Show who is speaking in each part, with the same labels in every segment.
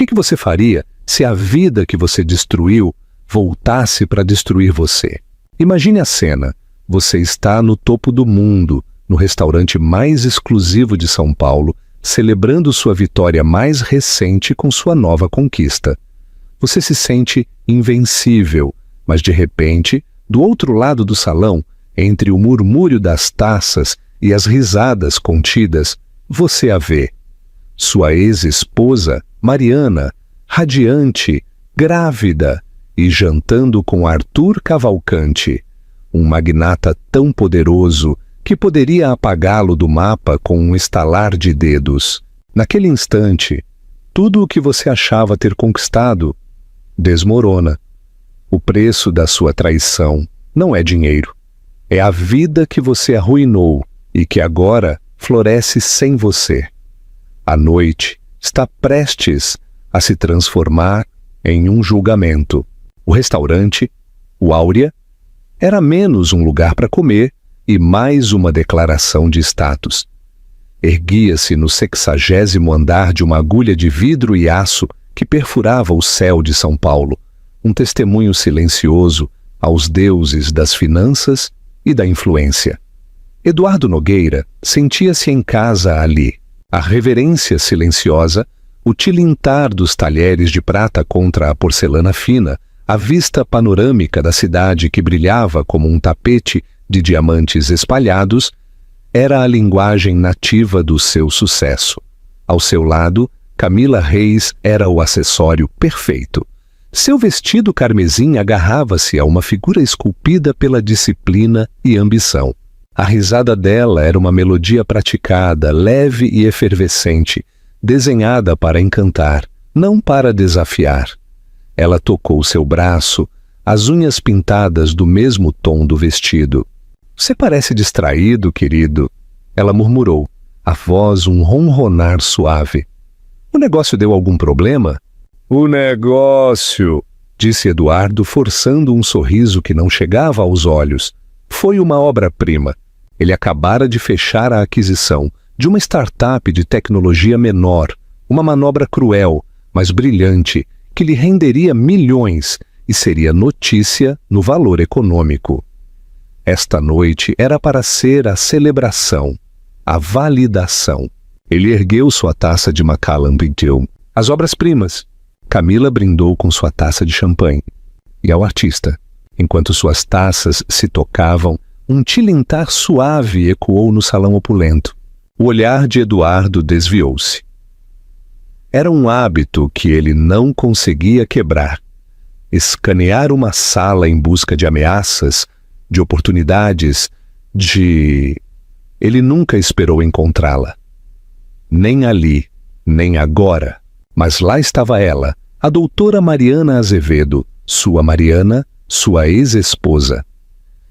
Speaker 1: que você faria se a vida que você destruiu voltasse para destruir você? Imagine a cena. Você está no topo do mundo, no restaurante mais exclusivo de São Paulo, celebrando sua vitória mais recente com sua nova conquista. Você se sente invencível, mas de repente, do outro lado do salão, entre o murmúrio das taças e as risadas contidas, você a vê. Sua ex-esposa, Mariana, radiante, grávida e jantando com Arthur Cavalcante, um magnata tão poderoso que poderia apagá-lo do mapa com um estalar de dedos. Naquele instante, tudo o que você achava ter conquistado desmorona. O preço da sua traição não é dinheiro. É a vida que você arruinou e que agora floresce sem você. A noite está prestes a se transformar em um julgamento. O restaurante, o Áurea, era menos um lugar para comer e mais uma declaração de status. Erguia-se no 60º andar de uma agulha de vidro e aço que perfurava o céu de São Paulo, um testemunho silencioso aos deuses das finanças e da influência. Eduardo Nogueira sentia-se em casa ali. A reverência silenciosa, o tilintar dos talheres de prata contra a porcelana fina, a vista panorâmica da cidade que brilhava como um tapete de diamantes espalhados, era a linguagem nativa do seu sucesso. Ao seu lado, Camila Reis era o acessório perfeito. Seu vestido carmesim agarrava-se a uma figura esculpida pela disciplina e ambição. A risada dela era uma melodia praticada, leve e efervescente, desenhada para encantar, não para desafiar. Ela tocou seu braço, as unhas pintadas do mesmo tom do vestido. "Você parece distraído, querido", ela murmurou, a voz um ronronar suave. "O negócio deu algum problema?" "O negócio", disse Eduardo, forçando um sorriso que não chegava aos olhos. Foi uma obra-prima. Ele acabara de fechar a aquisição de uma startup de tecnologia menor, uma manobra cruel, mas brilhante, que lhe renderia milhões e seria notícia no valor econômico. Esta noite era para ser a celebração, a validação. Ele ergueu sua taça de Macallan Pintil. As obras-primas. Camila brindou com sua taça de champanhe. E ao artista. Enquanto suas taças se tocavam, um tilintar suave ecoou no salão opulento. O olhar de Eduardo desviou-se. Era um hábito que ele não conseguia quebrar. Escanear uma sala em busca de ameaças, de oportunidades, Ele nunca esperou encontrá-la. Nem ali, nem agora. Mas lá estava ela, a doutora Mariana Azevedo, sua Mariana, sua ex-esposa.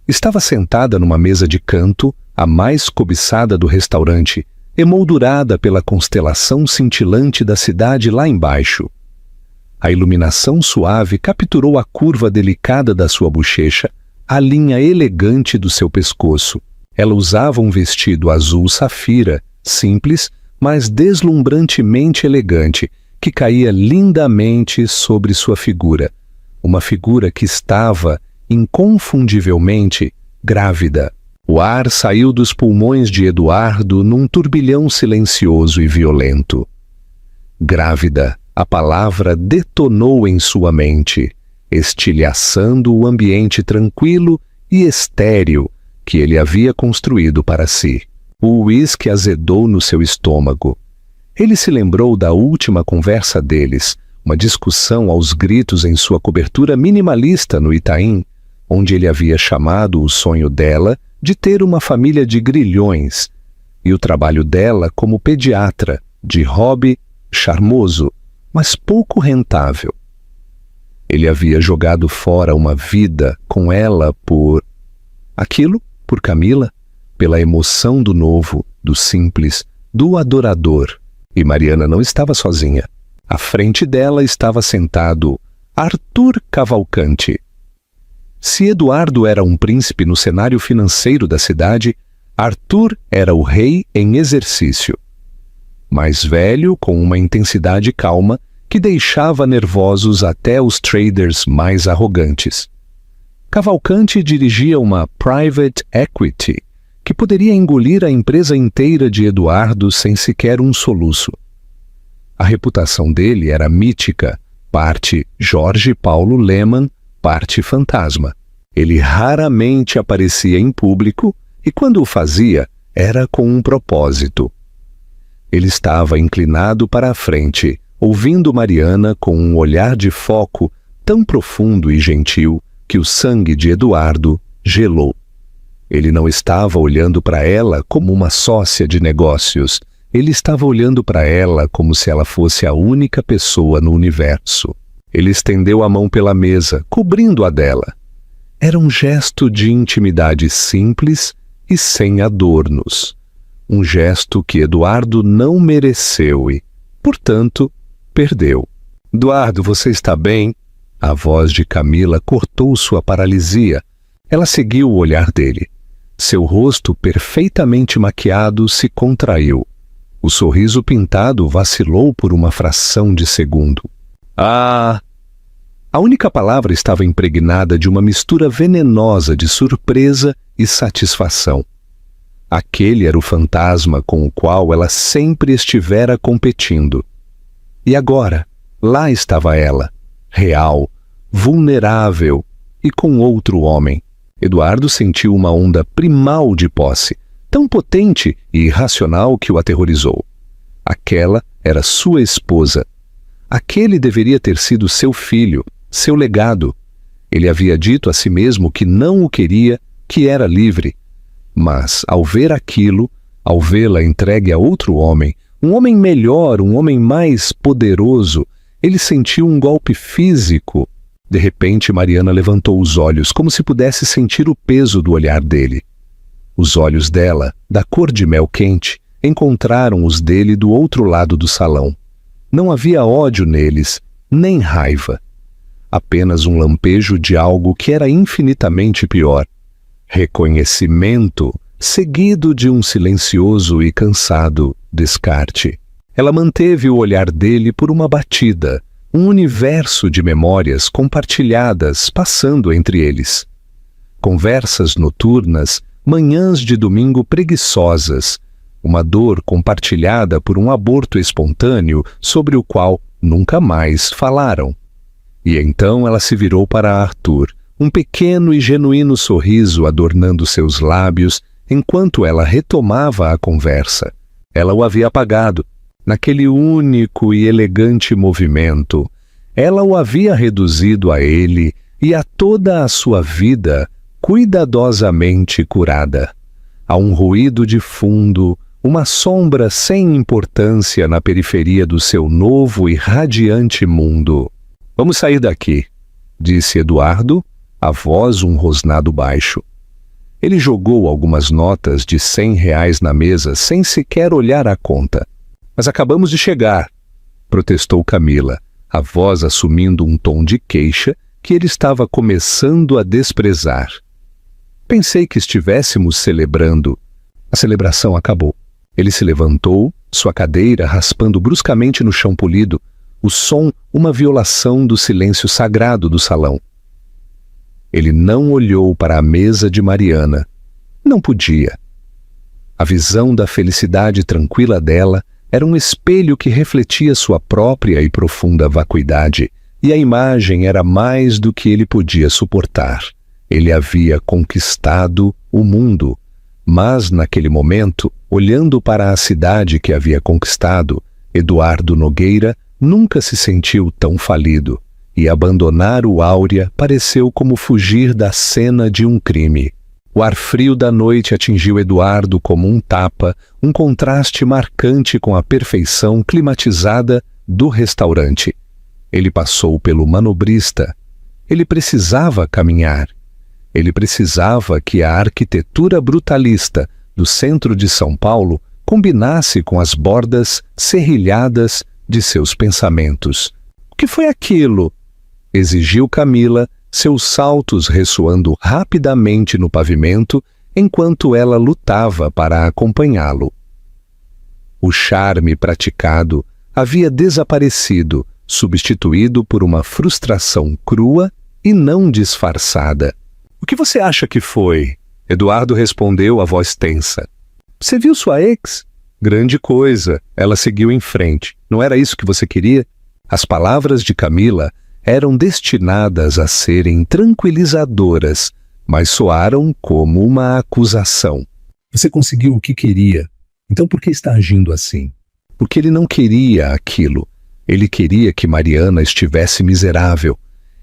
Speaker 1: Estava sentada numa mesa de canto, a mais cobiçada do restaurante, emoldurada pela constelação cintilante da cidade lá embaixo. A iluminação suave capturou a curva delicada da sua bochecha, a linha elegante do seu pescoço. Ela usava um vestido azul safira, simples, mas deslumbrantemente elegante, que caía lindamente sobre sua figura. Uma figura que estava, inconfundivelmente, grávida. O ar saiu dos pulmões de Eduardo num turbilhão silencioso e violento. Grávida, a palavra detonou em sua mente, estilhaçando o ambiente tranquilo e estéril que ele havia construído para si. O uísque azedou no seu estômago. Ele se lembrou da última conversa deles, uma discussão aos gritos em sua cobertura minimalista no Itaim, onde ele havia chamado o sonho dela de ter uma família de grilhões, e o trabalho dela como pediatra, de hobby charmoso, mas pouco rentável. Ele havia jogado fora uma vida com ela por Camila, pela emoção do novo, do simples, do adorador. E Mariana não estava sozinha. À frente dela estava sentado Arthur Cavalcanti. Se Eduardo era um príncipe no cenário financeiro da cidade, Arthur era o rei em exercício. Mais velho, com uma intensidade calma, que deixava nervosos até os traders mais arrogantes. Cavalcanti dirigia uma private equity que poderia engolir a empresa inteira de Eduardo sem sequer um soluço. A reputação dele era mítica, parte Jorge Paulo Lemann, parte fantasma. Ele raramente aparecia em público e, quando o fazia, era com um propósito. Ele estava inclinado para a frente, ouvindo Mariana com um olhar de foco tão profundo e gentil que o sangue de Eduardo gelou. Ele não estava olhando para ela como uma sócia de negócios. Ele estava olhando para ela como se ela fosse a única pessoa no universo. Ele estendeu a mão pela mesa, cobrindo a dela. Era um gesto de intimidade simples e sem adornos. Um gesto que Eduardo não mereceu e, portanto, perdeu. "Eduardo, você está bem?" A voz de Camila cortou sua paralisia. Ela seguiu o olhar dele. Seu rosto perfeitamente maquiado se contraiu. O sorriso pintado vacilou por uma fração de segundo. "Ah!" A única palavra estava impregnada de uma mistura venenosa de surpresa e satisfação. Aquele era o fantasma com o qual ela sempre estivera competindo. E agora, lá estava ela, real, vulnerável e com outro homem. Eduardo sentiu uma onda primal de posse, tão potente e irracional que o aterrorizou. Aquela era sua esposa. Aquele deveria ter sido seu filho, seu legado. Ele havia dito a si mesmo que não o queria, que era livre. Mas, ao ver aquilo, ao vê-la entregue a outro homem, um homem melhor, um homem mais poderoso, ele sentiu um golpe físico. De repente, Mariana levantou os olhos, como se pudesse sentir o peso do olhar dele. Os olhos dela, da cor de mel quente, encontraram os dele do outro lado do salão. Não havia ódio neles, nem raiva. Apenas um lampejo de algo que era infinitamente pior. Reconhecimento, seguido de um silencioso e cansado descarte. Ela manteve o olhar dele por uma batida, um universo de memórias compartilhadas passando entre eles. Conversas noturnas, manhãs de domingo preguiçosas, uma dor compartilhada por um aborto espontâneo sobre o qual nunca mais falaram. E então ela se virou para Arthur, um pequeno e genuíno sorriso adornando seus lábios enquanto ela retomava a conversa. Ela o havia apagado. Naquele único e elegante movimento, ela o havia reduzido a ele e a toda a sua vida cuidadosamente curada. A um ruído de fundo, uma sombra sem importância na periferia do seu novo e radiante mundo. "Vamos sair daqui", disse Eduardo, a voz um rosnado baixo. Ele jogou algumas notas de R$100 na mesa sem sequer olhar a conta. "Mas acabamos de chegar", protestou Camila, a voz assumindo um tom de queixa que ele estava começando a desprezar. "Pensei que estivéssemos celebrando." A celebração acabou. Ele se levantou, sua cadeira raspando bruscamente no chão polido, o som uma violação do silêncio sagrado do salão. Ele não olhou para a mesa de Mariana. Não podia. A visão da felicidade tranquila dela era um espelho que refletia sua própria e profunda vacuidade, e a imagem era mais do que ele podia suportar. Ele havia conquistado o mundo, mas naquele momento, olhando para a cidade que havia conquistado, Eduardo Nogueira nunca se sentiu tão falido, e abandonar o Áurea pareceu como fugir da cena de um crime. O ar frio da noite atingiu Eduardo como um tapa, um contraste marcante com a perfeição climatizada do restaurante. Ele passou pelo manobrista. Ele precisava caminhar. Ele precisava que a arquitetura brutalista do centro de São Paulo combinasse com as bordas serrilhadas de seus pensamentos. "O que foi aquilo?" exigiu Camila, seus saltos ressoando rapidamente no pavimento enquanto ela lutava para acompanhá-lo. O charme praticado havia desaparecido substituído por uma frustração crua e não disfarçada. O que você acha que foi? Eduardo respondeu a voz tensa. Você viu sua ex? Grande coisa. Ela seguiu em frente. Não era isso que você queria? As palavras de Camila eram destinadas a serem tranquilizadoras, mas soaram como uma acusação. Você conseguiu o que queria. Então por que está agindo assim? Porque ele não queria aquilo. Ele queria que Mariana estivesse miserável.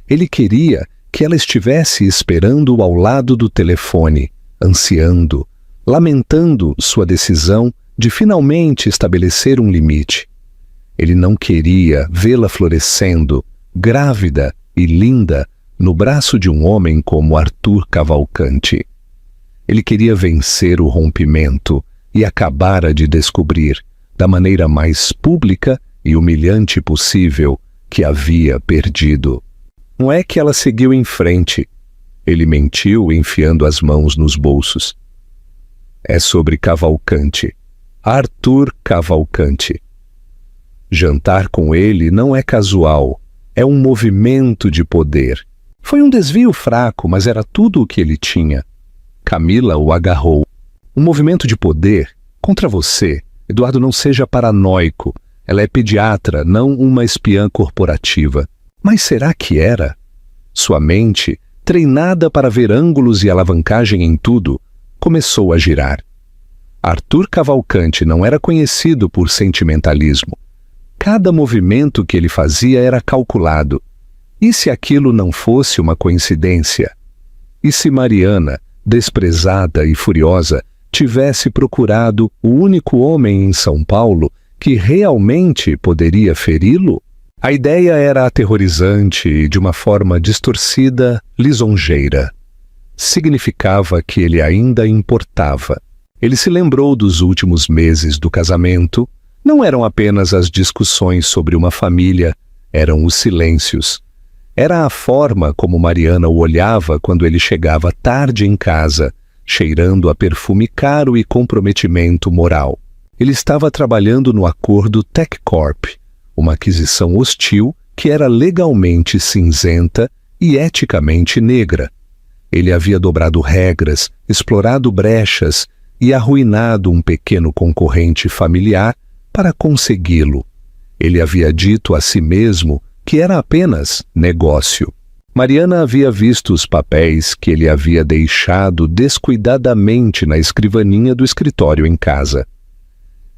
Speaker 1: Ele queria que ela estivesse esperando ao lado do telefone, ansiando, lamentando sua decisão de finalmente estabelecer um limite. Ele não queria vê-la florescendo, grávida e linda, no braço de um homem como Arthur Cavalcanti. Ele queria vencer o rompimento e acabara de descobrir, da maneira mais pública e humilhante possível, que havia perdido. Não é que ela seguiu em frente. Ele mentiu enfiando as mãos nos bolsos. É sobre Cavalcanti. Arthur Cavalcanti. Jantar com ele não é casual, é um movimento de poder. Foi um desvio fraco, mas era tudo o que ele tinha. Camila o agarrou. Um movimento de poder contra você. Eduardo, não seja paranoico. Ela é pediatra, não uma espiã corporativa. Mas será que era? Sua mente, treinada para ver ângulos e alavancagem em tudo, começou a girar. Arthur Cavalcanti não era conhecido por sentimentalismo. Cada movimento que ele fazia era calculado. E se aquilo não fosse uma coincidência? E se Mariana, desprezada e furiosa, tivesse procurado o único homem em São Paulo que realmente poderia feri-lo? A ideia era aterrorizante e, de uma forma distorcida, lisonjeira. Significava que ele ainda importava. Ele se lembrou dos últimos meses do casamento. Não eram apenas as discussões sobre uma família, eram os silêncios. Era a forma como Mariana o olhava quando ele chegava tarde em casa, cheirando a perfume caro e comprometimento moral. Ele estava trabalhando no acordo TechCorp, uma aquisição hostil que era legalmente cinzenta e eticamente negra. Ele havia dobrado regras, explorado brechas e arruinado um pequeno concorrente familiar para consegui-lo. Ele havia dito a si mesmo que era apenas negócio. Mariana havia visto os papéis que ele havia deixado descuidadamente na escrivaninha do escritório em casa.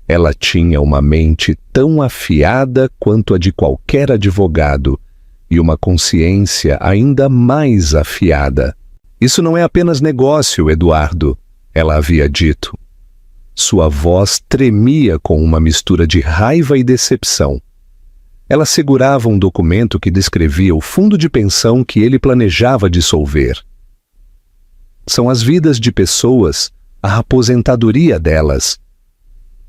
Speaker 1: Ela tinha uma mente tão afiada quanto a de qualquer advogado e uma consciência ainda mais afiada. Isso não é apenas negócio, Eduardo, ela havia dito. Sua voz tremia com uma mistura de raiva e decepção. Ela segurava um documento que descrevia o fundo de pensão que ele planejava dissolver. São as vidas de pessoas, a aposentadoria delas.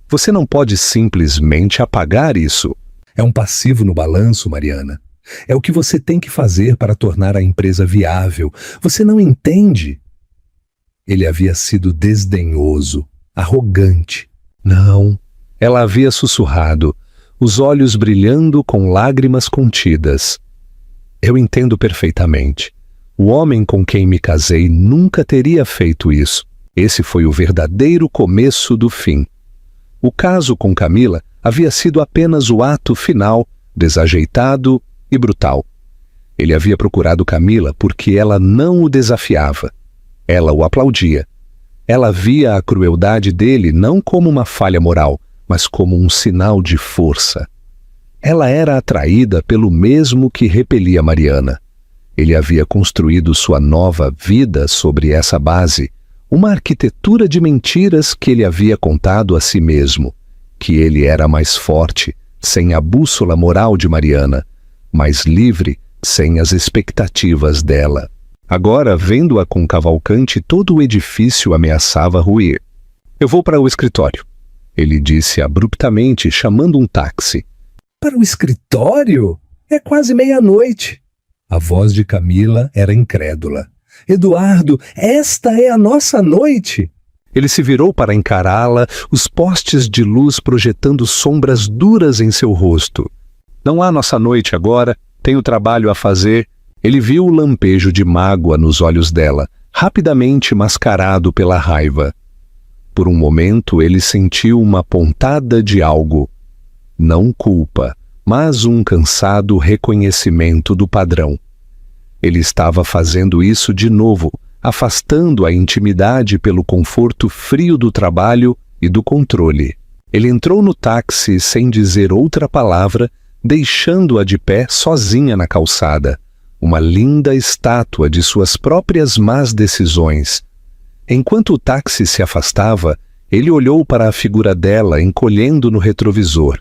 Speaker 1: Você não pode simplesmente apagar isso. É um passivo no balanço, Mariana. É o que você tem que fazer para tornar a empresa viável. Você não entende? Ele havia sido desdenhoso, arrogante. Não, ela havia sussurrado, os olhos brilhando com lágrimas contidas. Eu entendo perfeitamente. O homem com quem me casei nunca teria feito isso. Esse foi o verdadeiro começo do fim. O caso com Camila havia sido apenas o ato final, desajeitado e brutal. Ele havia procurado Camila porque ela não o desafiava. Ela o aplaudia. Ela via a crueldade dele não como uma falha moral, mas como um sinal de força. Ela era atraída pelo mesmo que repelia Mariana. Ele havia construído sua nova vida sobre essa base, uma arquitetura de mentiras que ele havia contado a si mesmo, que ele era mais forte, sem a bússola moral de Mariana, mais livre, sem as expectativas dela. Agora, vendo-a com Cavalcanti, todo o edifício ameaçava ruir. Eu vou para o escritório, ele disse abruptamente, chamando um táxi. Para o escritório? É quase meia-noite. A voz de Camila era incrédula. Eduardo, esta é a nossa noite. Ele se virou para encará-la, os postes de luz projetando sombras duras em seu rosto. Não há nossa noite agora, tenho trabalho a fazer. Ele viu o lampejo de mágoa nos olhos dela, rapidamente mascarado pela raiva. Por um momento ele sentiu uma pontada de algo. Não culpa, mas um cansado reconhecimento do padrão. Ele estava fazendo isso de novo, afastando a intimidade pelo conforto frio do trabalho e do controle. Ele entrou no táxi sem dizer outra palavra, deixando-a de pé sozinha na calçada, uma linda estátua de suas próprias más decisões. Enquanto o táxi se afastava, ele olhou para a figura dela encolhendo no retrovisor.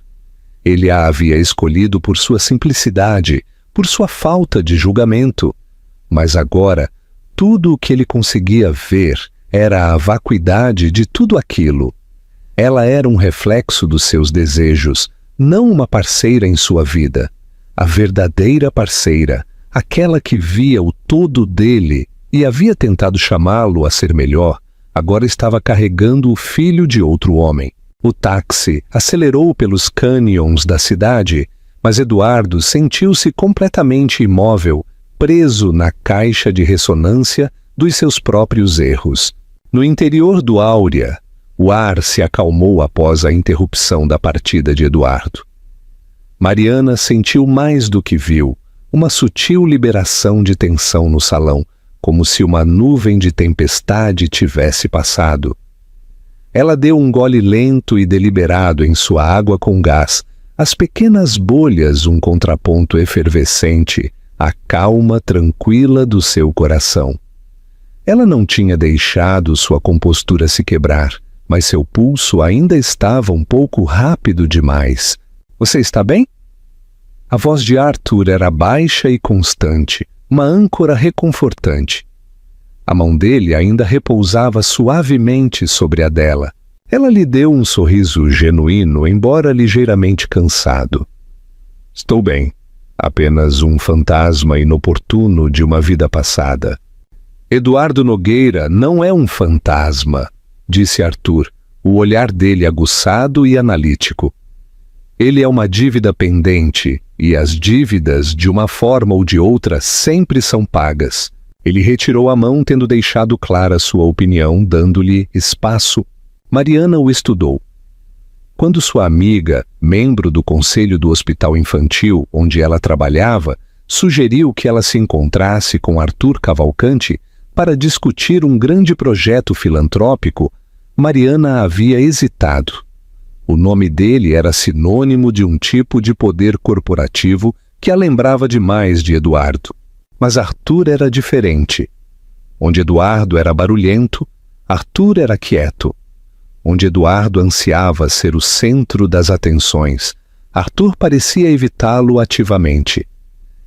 Speaker 1: Ele a havia escolhido por sua simplicidade, por sua falta de julgamento. Mas agora, tudo o que ele conseguia ver era a vacuidade de tudo aquilo. Ela era um reflexo dos seus desejos, não uma parceira em sua vida. A verdadeira parceira, aquela que via o todo dele e havia tentado chamá-lo a ser melhor, agora estava carregando o filho de outro homem. O táxi acelerou pelos cânions da cidade, mas Eduardo sentiu-se completamente imóvel, preso na caixa de ressonância dos seus próprios erros. No interior do Áurea, o ar se acalmou após a interrupção da partida de Eduardo. Mariana sentiu mais do que viu, uma sutil liberação de tensão no salão, como se uma nuvem de tempestade tivesse passado. Ela deu um gole lento e deliberado em sua água com gás, as pequenas bolhas um contraponto efervescente, à calma tranquila do seu coração. Ela não tinha deixado sua compostura se quebrar, mas seu pulso ainda estava um pouco rápido demais. Você está bem? A voz de Arthur era baixa e constante, uma âncora reconfortante. A mão dele ainda repousava suavemente sobre a dela. Ela lhe deu um sorriso genuíno, embora ligeiramente cansado. Estou bem. Apenas um fantasma inoportuno de uma vida passada. Eduardo Nogueira não é um fantasma, disse Arthur, o olhar dele aguçado e analítico. Ele é uma dívida pendente, e as dívidas, de uma forma ou de outra, sempre são pagas. Ele retirou a mão, tendo deixado clara sua opinião, dando-lhe espaço. Mariana o estudou. Quando sua amiga, membro do conselho do hospital infantil onde ela trabalhava, sugeriu que ela se encontrasse com Arthur Cavalcanti para discutir um grande projeto filantrópico, Mariana havia hesitado. O nome dele era sinônimo de um tipo de poder corporativo que a lembrava demais de Eduardo. Mas Arthur era diferente. Onde Eduardo era barulhento, Arthur era quieto. Onde Eduardo ansiava ser o centro das atenções, Arthur parecia evitá-lo ativamente.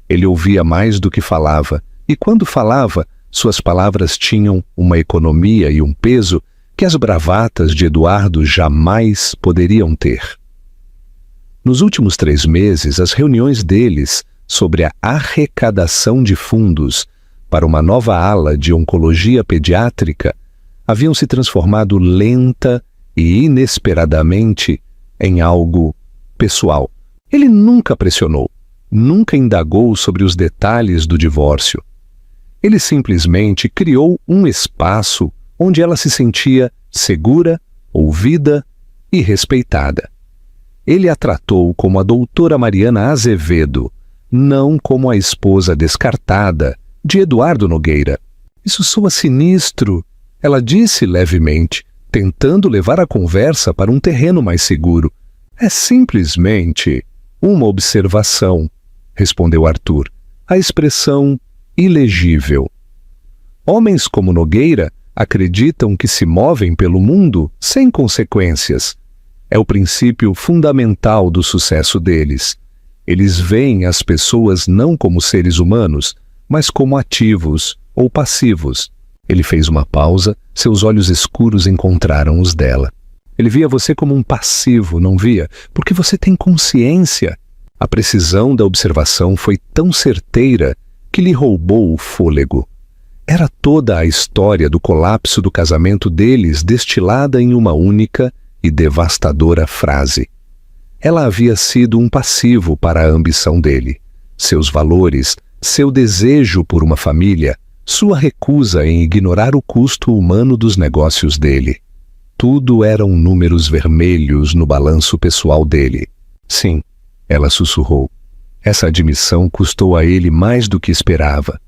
Speaker 1: Ele ouvia mais do que falava, e quando falava, suas palavras tinham uma economia e um peso que as bravatas de Eduardo jamais poderiam ter. Nos últimos 3 meses, as reuniões deles sobre a arrecadação de fundos para uma nova ala de oncologia pediátrica haviam se transformado lenta e inesperadamente em algo pessoal. Ele nunca pressionou, nunca indagou sobre os detalhes do divórcio. Ele simplesmente criou um espaço onde ela se sentia segura, ouvida e respeitada. Ele a tratou como a doutora Mariana Azevedo, não como a esposa descartada de Eduardo Nogueira. Isso soa sinistro, ela disse levemente, tentando levar a conversa para um terreno mais seguro. É simplesmente uma observação, respondeu Arthur, a expressão ilegível. Homens como Nogueira acreditam que se movem pelo mundo sem consequências. É o princípio fundamental do sucesso deles. Eles veem as pessoas não como seres humanos, mas como ativos ou passivos. Ele fez uma pausa, seus olhos escuros encontraram os dela. Ele via você como um passivo, não via? Porque você tem consciência. A precisão da observação foi tão certeira que lhe roubou o fôlego. Era toda a história do colapso do casamento deles destilada em uma única e devastadora frase. Ela havia sido um passivo para a ambição dele. Seus valores, seu desejo por uma família, sua recusa em ignorar o custo humano dos negócios dele. Tudo eram números vermelhos no balanço pessoal dele. Sim, ela sussurrou. Essa admissão custou a ele mais do que esperava.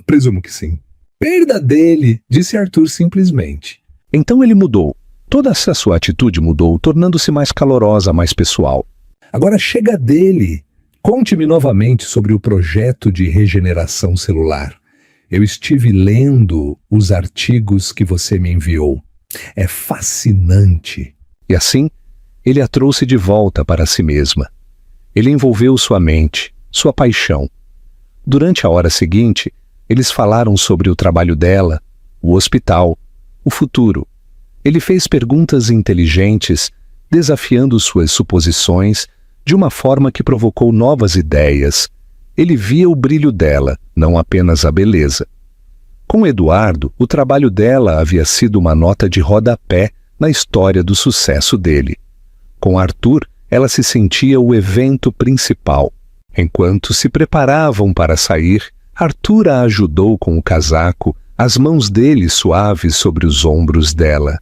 Speaker 2: Presumo que sim. Perda dele, disse Arthur simplesmente.
Speaker 1: Então ele mudou. Toda essa sua atitude mudou, tornando-se mais calorosa, mais pessoal.
Speaker 2: Agora chega dele. Conte-me novamente sobre o projeto de regeneração celular. Eu estive lendo os artigos que você me enviou. É fascinante.
Speaker 1: E assim, ele a trouxe de volta para si mesma. Ele envolveu sua mente, sua paixão. Durante a hora seguinte, eles falaram sobre o trabalho dela, o hospital, o futuro. Ele fez perguntas inteligentes, desafiando suas suposições de uma forma que provocou novas ideias. Ele via o brilho dela, não apenas a beleza. Com Eduardo, o trabalho dela havia sido uma nota de rodapé na história do sucesso dele. Com Arthur, ela se sentia o evento principal. Enquanto se preparavam para sair, Arthur a ajudou com o casaco, as mãos dele suaves sobre os ombros dela.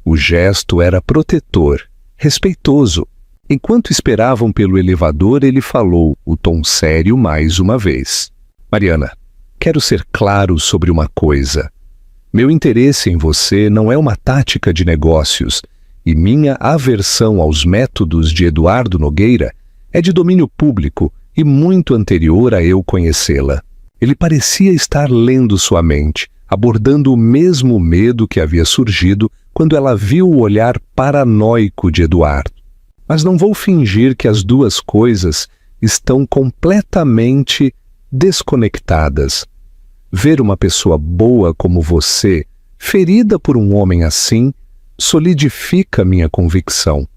Speaker 1: O gesto era protetor, respeitoso. Enquanto esperavam pelo elevador, ele falou, o tom sério mais uma vez. Mariana, quero ser claro sobre uma coisa. Meu interesse em você não é uma tática de negócios, e minha aversão aos métodos de Eduardo Nogueira é de domínio público e muito anterior a eu conhecê-la. Ele parecia estar lendo sua mente, abordando o mesmo medo que havia surgido quando ela viu o olhar paranoico de Eduardo. Mas não vou fingir que as duas coisas estão completamente desconectadas. Ver uma pessoa boa como você, ferida por um homem assim, solidifica minha convicção.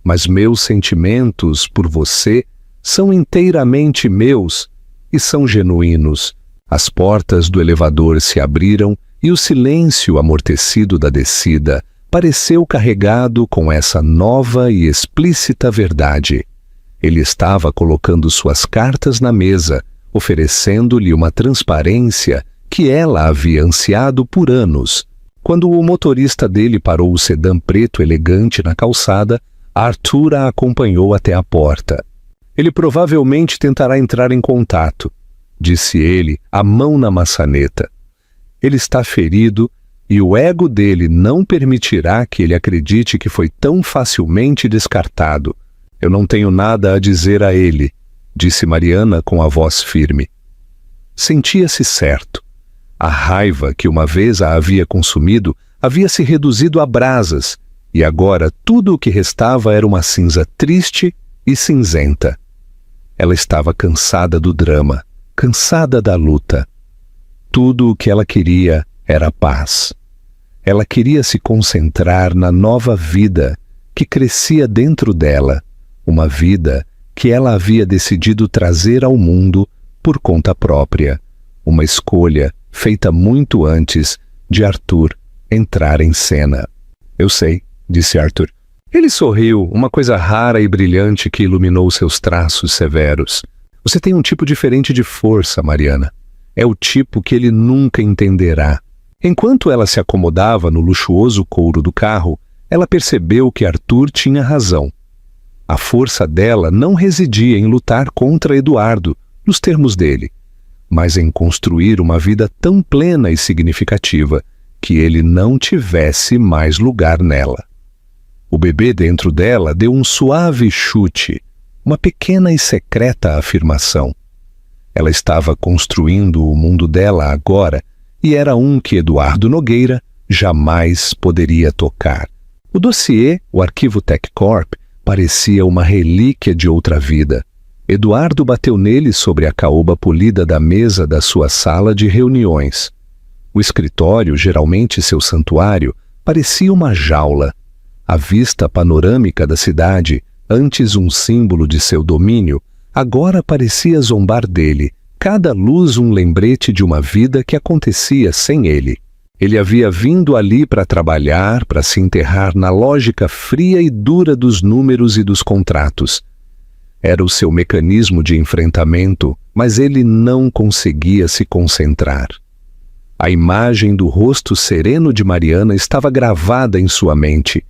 Speaker 1: Mas meus sentimentos por você são inteiramente meus e são genuínos. As portas do elevador se abriram e o silêncio amortecido da descida pareceu carregado com essa nova e explícita verdade. Ele estava colocando suas cartas na mesa, oferecendo-lhe uma transparência que ela havia ansiado por anos. Quando o motorista dele parou o sedã preto elegante na calçada, Arthur a acompanhou até a porta. Ele provavelmente tentará entrar em contato, disse ele, a mão na maçaneta. Ele está ferido e o ego dele não permitirá que ele acredite que foi tão facilmente descartado. Eu não tenho nada a dizer a ele, disse Mariana com a voz firme. Sentia-se certo. A raiva que uma vez a havia consumido havia se reduzido a brasas, e agora tudo o que restava era uma cinza triste e cinzenta. Ela estava cansada do drama, cansada da luta. Tudo o que ela queria era paz. Ela queria se concentrar na nova vida que crescia dentro dela, uma vida que ela havia decidido trazer ao mundo por conta própria, uma escolha feita muito antes de Arthur entrar em cena. Eu sei, disse Arthur. Ele sorriu, uma coisa rara e brilhante que iluminou seus traços severos. Você tem um tipo diferente de força, Mariana. É o tipo que ele nunca entenderá. Enquanto ela se acomodava no luxuoso couro do carro, ela percebeu que Arthur tinha razão. A força dela não residia em lutar contra Eduardo, nos termos dele, mas em construir uma vida tão plena e significativa que ele não tivesse mais lugar nela. O bebê dentro dela deu um suave chute, uma pequena e secreta afirmação. Ela estava construindo o mundo dela agora e era um que Eduardo Nogueira jamais poderia tocar. O dossiê, o arquivo TechCorp, parecia uma relíquia de outra vida. Eduardo bateu nele sobre a caoba polida da mesa da sua sala de reuniões. O escritório, geralmente seu santuário, parecia uma jaula. A vista panorâmica da cidade, antes um símbolo de seu domínio, agora parecia zombar dele, cada luz um lembrete de uma vida que acontecia sem ele. Ele havia vindo ali para trabalhar, para se enterrar na lógica fria e dura dos números e dos contratos. Era o seu mecanismo de enfrentamento, mas ele não conseguia se concentrar. A imagem do rosto sereno de Mariana estava gravada em sua mente,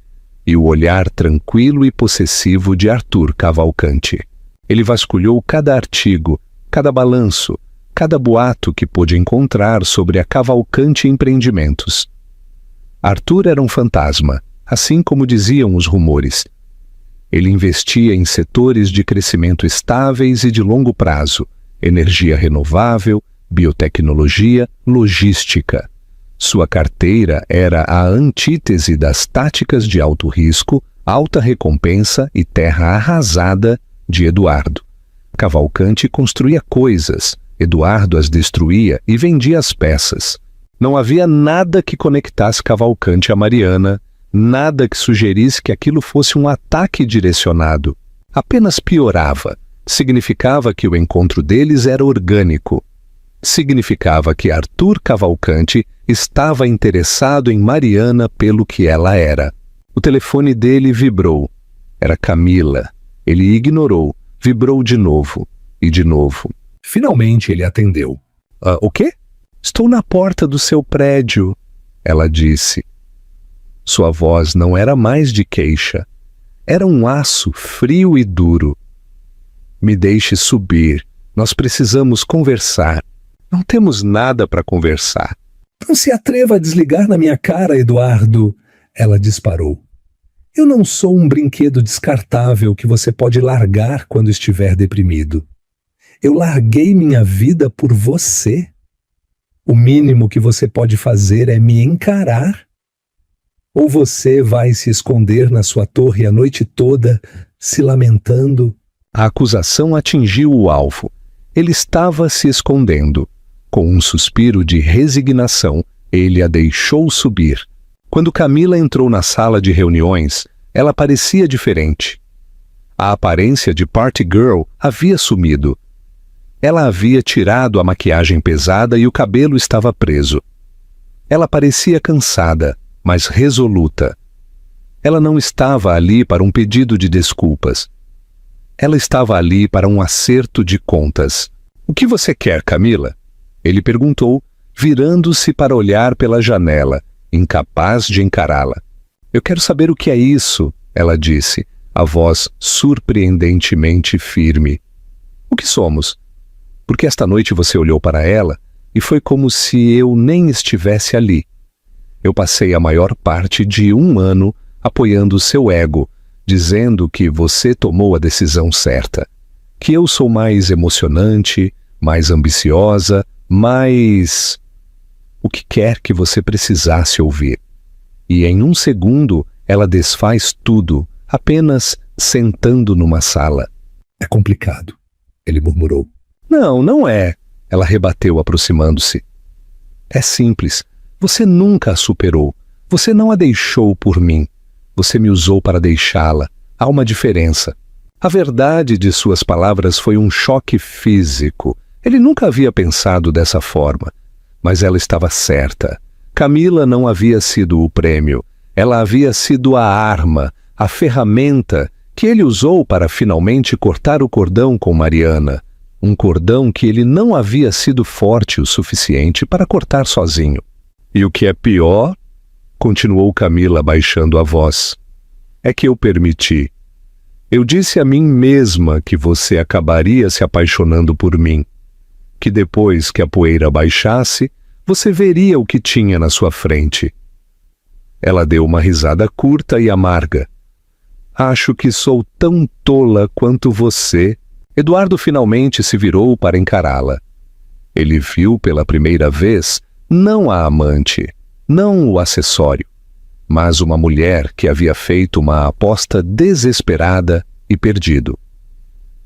Speaker 1: e o olhar tranquilo e possessivo de Arthur Cavalcanti. Ele vasculhou cada artigo, cada balanço, cada boato que pôde encontrar sobre a Cavalcanti Empreendimentos. Arthur era um fantasma, assim como diziam os rumores. Ele investia em setores de crescimento estáveis e de longo prazo, energia renovável, biotecnologia, logística. Sua carteira era a antítese das táticas de alto risco, alta recompensa e terra arrasada de Eduardo. Cavalcanti construía coisas, Eduardo as destruía e vendia as peças. Não havia nada que conectasse Cavalcanti a Mariana, nada que sugerisse que aquilo fosse um ataque direcionado. Apenas piorava. Significava que o encontro deles era orgânico. Significava que Arthur Cavalcanti estava interessado em Mariana pelo que ela era. O telefone dele vibrou. Era Camila. Ele ignorou. Vibrou de novo. E de novo.
Speaker 2: Finalmente ele atendeu.
Speaker 1: O quê? Estou na porta do seu prédio, ela disse. Sua voz não era mais de queixa. Era um aço frio e duro. Me deixe subir. Nós precisamos conversar. Não temos nada para conversar.
Speaker 2: Não se atreva a desligar na minha cara, Eduardo, ela disparou. Eu não sou um brinquedo descartável que você pode largar quando estiver deprimido. Eu larguei minha vida por você. O mínimo que você pode fazer é me encarar. Ou você vai se esconder na sua torre a noite toda, se lamentando.
Speaker 1: A acusação atingiu o alvo. Ele estava se escondendo. Com um suspiro de resignação, ele a deixou subir. Quando Camila entrou na sala de reuniões, ela parecia diferente. A aparência de party girl havia sumido. Ela havia tirado a maquiagem pesada e o cabelo estava preso. Ela parecia cansada, mas resoluta. Ela não estava ali para um pedido de desculpas. Ela estava ali para um acerto de contas. O que você quer, Camila? Ele perguntou, virando-se para olhar pela janela, incapaz de encará-la. Eu quero saber o que é isso, ela disse, a voz surpreendentemente firme. O que somos? Porque esta noite você olhou para ela e foi como se eu nem estivesse ali. Eu passei a maior parte de 1 ano apoiando o seu ego, dizendo que você tomou a decisão certa, que eu sou mais emocionante, mais ambiciosa, mais... o que quer que você precisasse ouvir. E em 1 segundo ela desfaz tudo, apenas sentando numa sala.
Speaker 2: É complicado, ele murmurou.
Speaker 1: Não, não é, ela rebateu aproximando-se. É simples. Você nunca a superou. Você não a deixou por mim. Você me usou para deixá-la. Há uma diferença. A verdade de suas palavras foi um choque físico. Ele nunca havia pensado dessa forma. Mas ela estava certa. Camila não havia sido o prêmio. Ela havia sido a arma, a ferramenta que ele usou para finalmente cortar o cordão com Mariana. Um cordão que ele não havia sido forte o suficiente para cortar sozinho. E o que é pior, continuou Camila baixando a voz, é que eu permiti. Eu disse a mim mesma que você acabaria se apaixonando por mim, que depois que a poeira baixasse, você veria o que tinha na sua frente. Ela deu uma risada curta e amarga. Acho que sou tão tola quanto você. Eduardo finalmente se virou para encará-la. Ele viu pela primeira vez não a amante, não o acessório, mas uma mulher que havia feito uma aposta desesperada e perdido.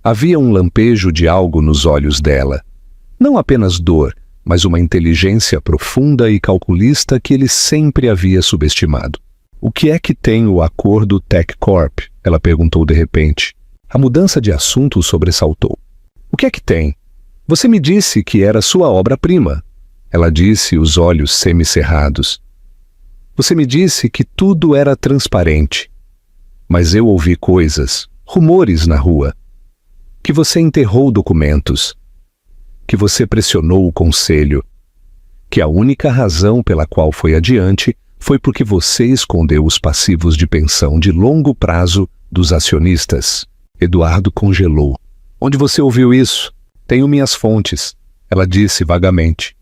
Speaker 1: Havia um lampejo de algo nos olhos dela. Não apenas dor, mas uma inteligência profunda e calculista que ele sempre havia subestimado. O que é que tem o acordo Tech Corp? Ela perguntou de repente. A mudança de assunto o sobressaltou. O que é que tem? Você me disse que era sua obra-prima. ela disse, os olhos semicerrados. Você me disse que tudo era transparente, mas eu ouvi coisas, rumores na rua, que você enterrou documentos, que você pressionou o conselho, que a única razão pela qual foi adiante foi porque você escondeu os passivos de pensão de longo prazo dos acionistas. Eduardo congelou. Onde você ouviu isso? Tenho minhas fontes, ela disse vagamente.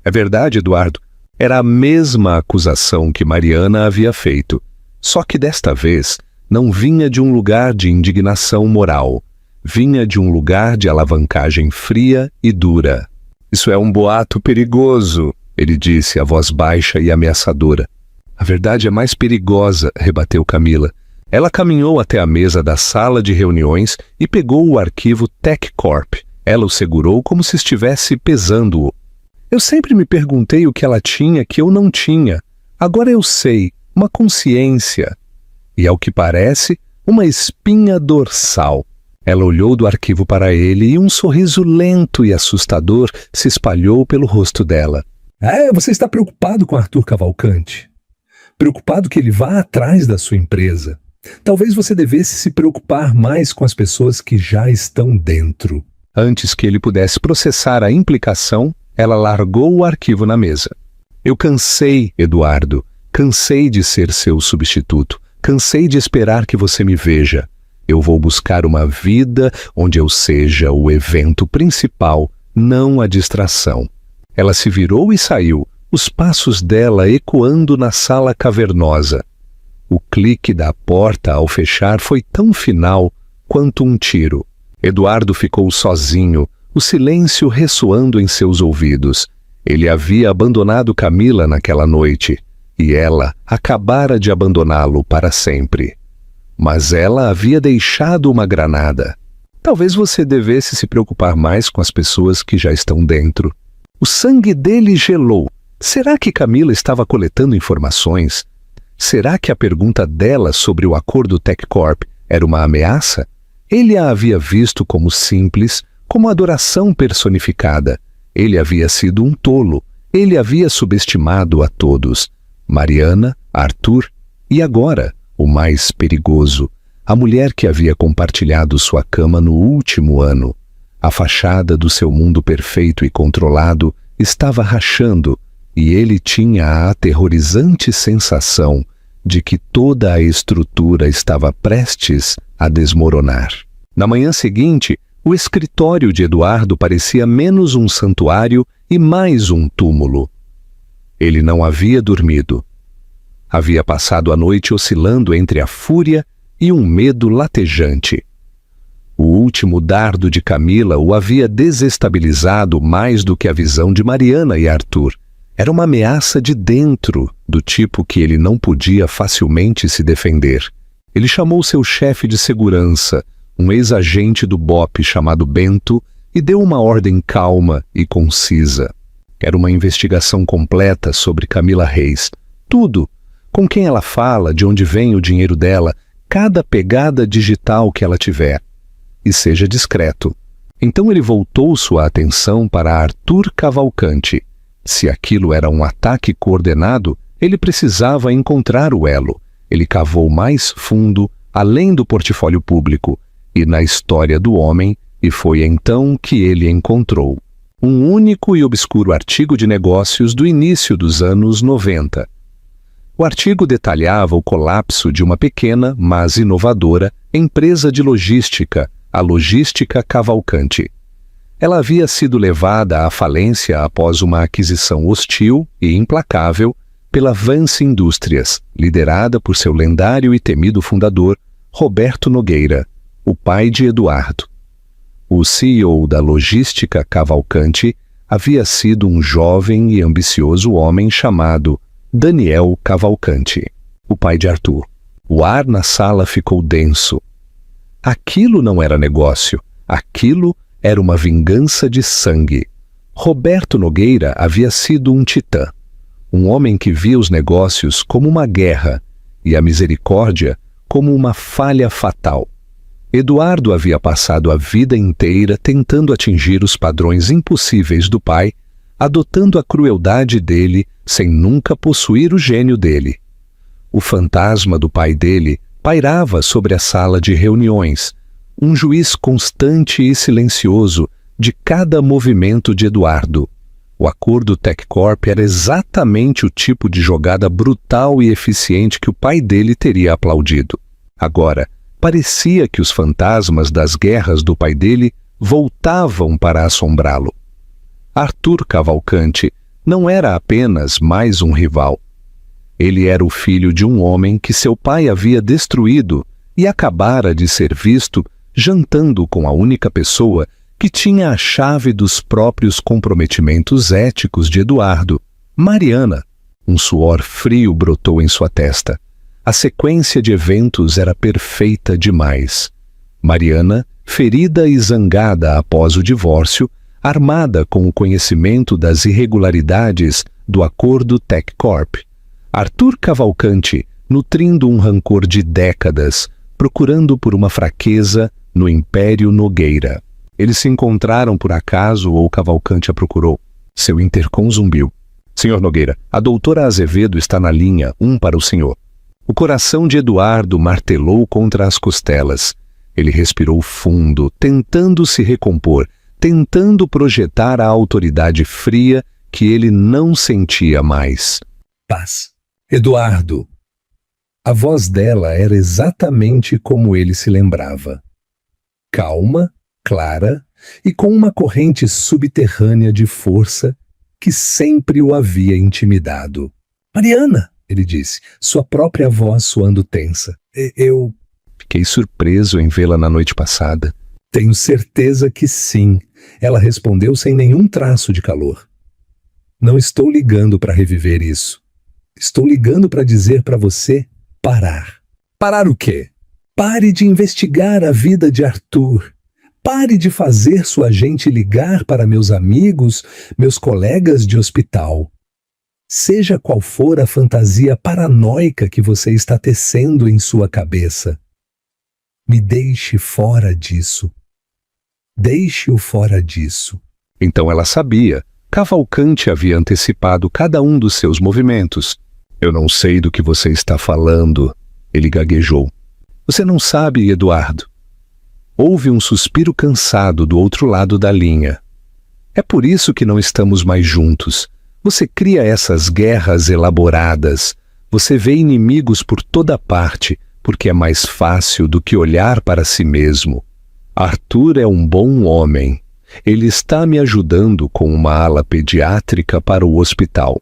Speaker 1: É verdade, Eduardo. Era a mesma acusação que Mariana havia feito, só que desta vez não vinha de um lugar de indignação moral, vinha de um lugar de alavancagem fria e dura. Isso é um boato perigoso, ele disse, a voz baixa e ameaçadora. A verdade é mais perigosa, rebateu Camila. Ela caminhou até a mesa da sala de reuniões e pegou o arquivo TechCorp. Ela o segurou como se estivesse pesando-o. Eu sempre me perguntei o que ela tinha que eu não tinha. Agora eu sei, uma consciência. E, ao que parece, uma espinha dorsal. Ela olhou do arquivo para ele e um sorriso lento e assustador se espalhou pelo rosto dela.
Speaker 2: Você está preocupado com Arthur Cavalcante? Preocupado que ele vá atrás da sua empresa? Talvez você devesse se preocupar mais com as pessoas que já estão dentro.
Speaker 1: Antes que ele pudesse processar a implicação, ela largou o arquivo na mesa. Eu cansei, Eduardo. Cansei de ser seu substituto. Cansei de esperar que você me veja. Eu vou buscar uma vida onde eu seja o evento principal, não a distração. Ela se virou e saiu, os passos dela ecoando na sala cavernosa. O clique da porta ao fechar foi tão final quanto um tiro. Eduardo ficou sozinho, o silêncio ressoando em seus ouvidos. Ele havia abandonado Camila naquela noite, e ela acabara de abandoná-lo para sempre. Mas ela havia deixado uma granada. Talvez você devesse se preocupar mais com as pessoas que já estão dentro. O sangue dele gelou. Será que Camila estava coletando informações? Será que a pergunta dela sobre o acordo TechCorp era uma ameaça? Ele a havia visto como simples, como adoração personificada. Ele havia sido um tolo. Ele havia subestimado a todos. Mariana, Arthur e agora, o mais perigoso, a mulher que havia compartilhado sua cama no último ano. A fachada do seu mundo perfeito e controlado estava rachando e ele tinha a aterrorizante sensação de que toda a estrutura estava prestes a desmoronar. Na manhã seguinte, o escritório de Eduardo parecia menos um santuário e mais um túmulo. Ele não havia dormido. Havia passado a noite oscilando entre a fúria e um medo latejante. O último dardo de Camila o havia desestabilizado mais do que a visão de Mariana e Arthur. Era uma ameaça de dentro, do tipo que ele não podia facilmente se defender. Ele chamou seu chefe de segurança, um ex-agente do BOP chamado Bento, e deu uma ordem calma e concisa. Era uma investigação completa sobre Camila Reis. Tudo. Com quem ela fala, de onde vem o dinheiro dela, cada pegada digital que ela tiver. E seja discreto. Então ele voltou sua atenção para Arthur Cavalcante. Se aquilo era um ataque coordenado, ele precisava encontrar o elo. Ele cavou mais fundo, além do portfólio público, e na história do homem, e foi então que ele encontrou um único e obscuro artigo de negócios do início dos anos 90. O artigo detalhava o colapso de uma pequena, mas inovadora, empresa de logística, a Logística Cavalcante. Ela havia sido levada à falência após uma aquisição hostil e implacável pela Vance Indústrias, liderada por seu lendário e temido fundador, Roberto Nogueira, o pai de Eduardo. O CEO da Logística Cavalcante havia sido um jovem e ambicioso homem chamado Daniel Cavalcante, o pai de Arthur. O ar na sala ficou denso. Aquilo não era negócio, aquilo era uma vingança de sangue. Roberto Nogueira havia sido um titã, um homem que via os negócios como uma guerra e a misericórdia como uma falha fatal. Eduardo havia passado a vida inteira tentando atingir os padrões impossíveis do pai, adotando a crueldade dele sem nunca possuir o gênio dele. O fantasma do pai dele pairava sobre a sala de reuniões, um juiz constante e silencioso de cada movimento de Eduardo. O acordo TechCorp era exatamente o tipo de jogada brutal e eficiente que o pai dele teria aplaudido. Agora, parecia que os fantasmas das guerras do pai dele voltavam para assombrá-lo. Arthur Cavalcanti não era apenas mais um rival. Ele era o filho de um homem que seu pai havia destruído e acabara de ser visto jantando com a única pessoa que tinha a chave dos próprios comprometimentos éticos de Eduardo, Mariana. Um suor frio brotou em sua testa. A sequência de eventos era perfeita demais. Mariana, ferida e zangada após o divórcio, armada com o conhecimento das irregularidades do acordo TechCorp. Arthur Cavalcanti, nutrindo um rancor de décadas, procurando por uma fraqueza no Império Nogueira. Eles se encontraram por acaso ou Cavalcanti a procurou? Seu intercom zumbiu. Senhor Nogueira, a doutora Azevedo está na linha, para o senhor. O coração de Eduardo martelou contra as costelas. Ele respirou fundo, tentando se recompor, tentando projetar a autoridade fria que ele não sentia mais.
Speaker 2: Paz. Eduardo. A voz dela era exatamente como ele se lembrava. Calma, clara e com uma corrente subterrânea de força que sempre o havia intimidado. Mariana, ele disse, sua própria voz soando tensa. Eu...
Speaker 1: Fiquei surpreso em vê-la na noite passada.
Speaker 2: Tenho certeza que sim, ela respondeu sem nenhum traço de calor. Não estou ligando para reviver isso. Estou ligando para dizer para você parar. Parar o quê? Pare de investigar a vida de Arthur. Pare de fazer sua gente ligar para meus amigos, meus colegas de hospital. Seja qual for a fantasia paranoica que você está tecendo em sua cabeça. Me deixe fora disso. Deixe-o fora disso.
Speaker 1: Então ela sabia. Cavalcanti havia antecipado cada um dos seus movimentos. Eu não sei do que você está falando, ele gaguejou. Você não sabe, Eduardo. Houve um suspiro cansado do outro lado da linha. É por isso que não estamos mais juntos. Você cria essas guerras elaboradas. Você vê inimigos por toda parte, porque é mais fácil do que olhar para si mesmo. Arthur é um bom homem. Ele está me ajudando com uma ala pediátrica para o hospital.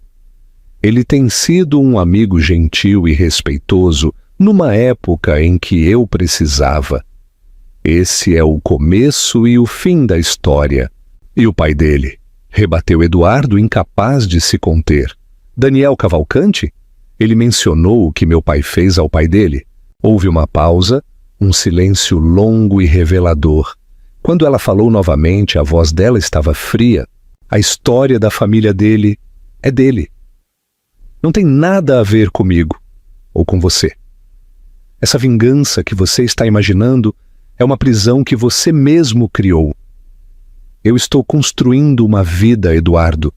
Speaker 1: Ele tem sido um amigo gentil e respeitoso numa época em que eu precisava. Esse é o começo e o fim da história. E o pai dele? Rebateu Eduardo, incapaz de se conter. Daniel Cavalcanti? Ele mencionou o que meu pai fez ao pai dele. Houve uma pausa, um silêncio longo e revelador. Quando ela falou novamente, a voz dela estava fria. A história da família dele é dele. Não tem nada a ver comigo ou com você. Essa vingança que você está imaginando é uma prisão que você mesmo criou. Eu estou construindo uma vida, Eduardo,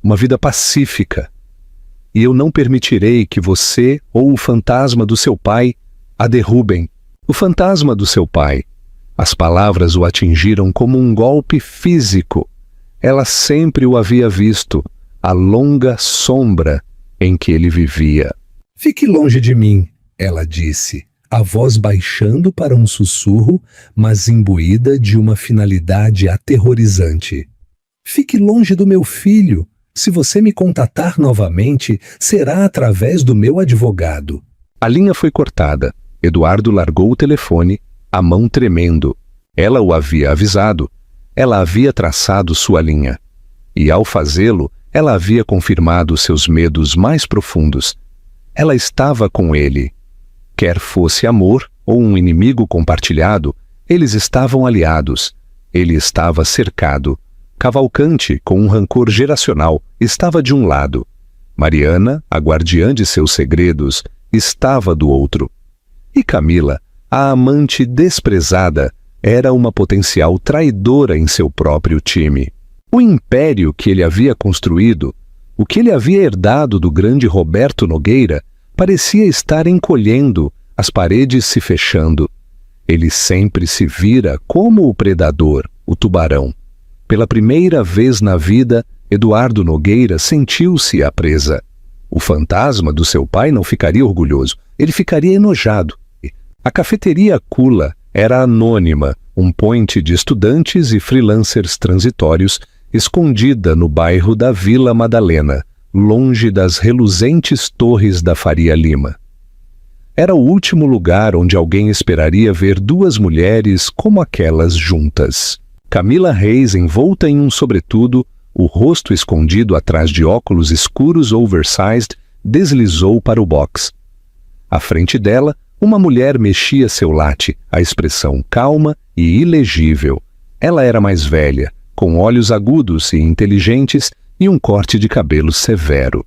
Speaker 1: uma vida pacífica. E eu não permitirei que você ou o fantasma do seu pai a derrubem. O fantasma do seu pai. As palavras o atingiram como um golpe físico. Ela sempre o havia visto, a longa sombra em que ele vivia.
Speaker 2: Fique longe de mim, ela disse, a voz baixando para um sussurro, mas imbuída de uma finalidade aterrorizante. Fique longe do meu filho. Se você me contatar novamente, será através do meu advogado.
Speaker 1: A linha foi cortada. Eduardo largou o telefone, a mão tremendo. Ela o havia avisado. Ela havia traçado sua linha. E, ao fazê-lo, ela havia confirmado seus medos mais profundos. Ela estava com ele. Quer fosse amor ou um inimigo compartilhado, eles estavam aliados. Ele estava cercado. Cavalcanti, com um rancor geracional, estava de um lado. Mariana, a guardiã de seus segredos, estava do outro. E Camila, a amante desprezada, era uma potencial traidora em seu próprio time. O império que ele havia construído, o que ele havia herdado do grande Roberto Nogueira, parecia estar encolhendo, as paredes se fechando. Ele sempre se vira como o predador, o tubarão. Pela primeira vez na vida, Eduardo Nogueira sentiu-se a presa. O fantasma do seu pai não ficaria orgulhoso, ele ficaria enojado. A cafeteria Cula era anônima, um point de estudantes e freelancers transitórios, escondida no bairro da Vila Madalena, longe das reluzentes torres da Faria Lima. Era o último lugar onde alguém esperaria ver duas mulheres como aquelas juntas. Camila Reis, envolta em um sobretudo, o rosto escondido atrás de óculos escuros oversized, deslizou para o box. À frente dela, uma mulher mexia seu latte, a expressão calma e ilegível. Ela era mais velha, com olhos agudos e inteligentes e um corte de cabelo severo.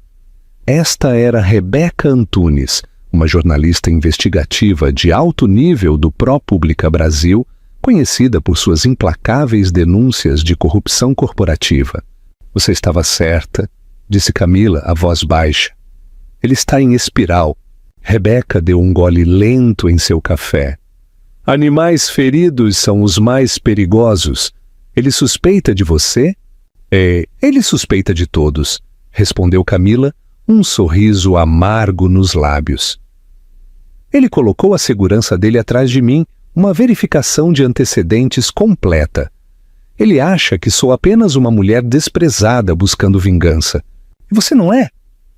Speaker 1: Esta era Rebeca Antunes, uma jornalista investigativa de alto nível do ProPublica Brasil, conhecida por suas implacáveis denúncias de corrupção corporativa. Você estava certa, disse Camila, a voz baixa. Ele está em espiral. Rebeca deu um gole lento em seu café. Animais feridos são os mais perigosos. Ele suspeita de você? Ele suspeita de todos, respondeu Camila, um sorriso amargo nos lábios. Ele colocou a segurança dele atrás de mim, uma verificação de antecedentes completa. Ele acha que sou apenas uma mulher desprezada buscando vingança. E você não é?